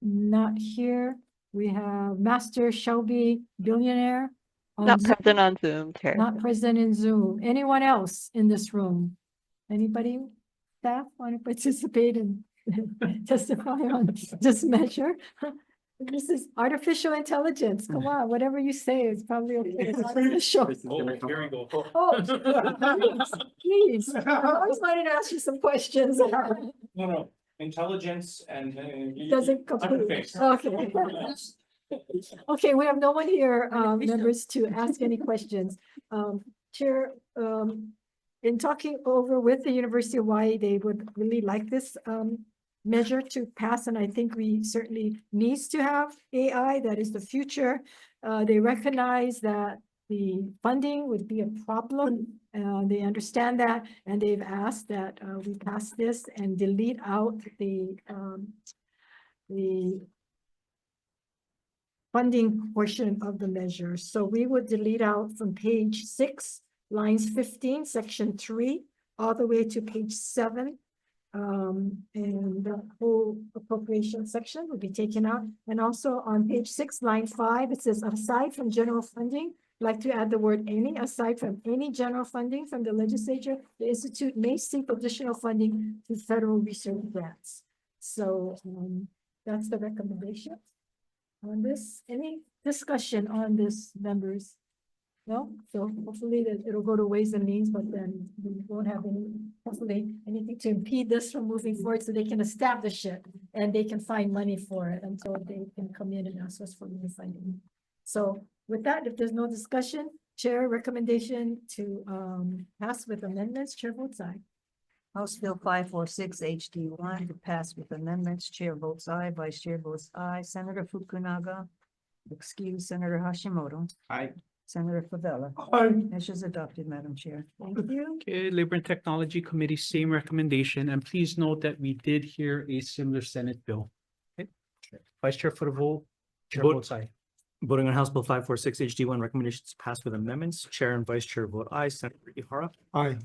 not here. We have Master Shelby, billionaire. Not Zoom. present on Zoom, Chair. Not present in Zoom. Anyone else in this room? Anybody, staff, want to participate and testify on this measure? This is artificial intelligence. Come on, whatever you say is probably okay. It's artificial. Oh, please. I always wanted to ask you some questions. No, intelligence and. Doesn't complete. Okay. Okay, we have no one here, members, to ask any questions. Chair, in talking over with the University of Hawaii, they would really like this measure to pass, and I think we certainly needs to have AI. That is the future. They recognize that the funding would be a problem. They understand that, and they've asked that we pass this and delete out the funding portion of the measure. So we would delete out from page 6, lines 15, section 3, all the way to page 7. And the whole appropriation section would be taken out. And also on page 6, line 5, it says, aside from general funding, like to add the word any, aside from any general funding from the legislature, the institute may seek additional funding through federal research grants. So that's the recommendation on this. Any discussion on this, members? No, so hopefully that it'll go to Ways and Means, but then we won't have any, hopefully anything to impede this from moving forward so they can establish it and they can find money for it until they can come in and ask us for new funding. So with that, if there's no discussion, Chair recommendation to pass with amendments, Chair votes aye. House Bill 546 HD1 to pass with amendments. Chair votes aye, Vice Chair votes aye. Senator Fukunaga, excuse Senator Hashimoto. Aye. Senator Favela. Aye. Measures adopted, Madam Chair. Thank you. Okay, Labor and Technology Committee, same recommendation, and please note that we did hear a similar Senate bill. Okay. Vice Chair for the vote, Chair Vote. votes aye. Voting on House Bill 546 HD1, recommendations passed with amendments. Chair and Vice Chair vote aye. Senator Ihara. Aye.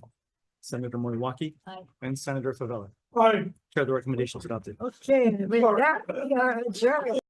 Senator Moriwaki. Aye. And Senator Favela. Aye. Chair, the recommendations adopted. Okay, with that, we are adjourned.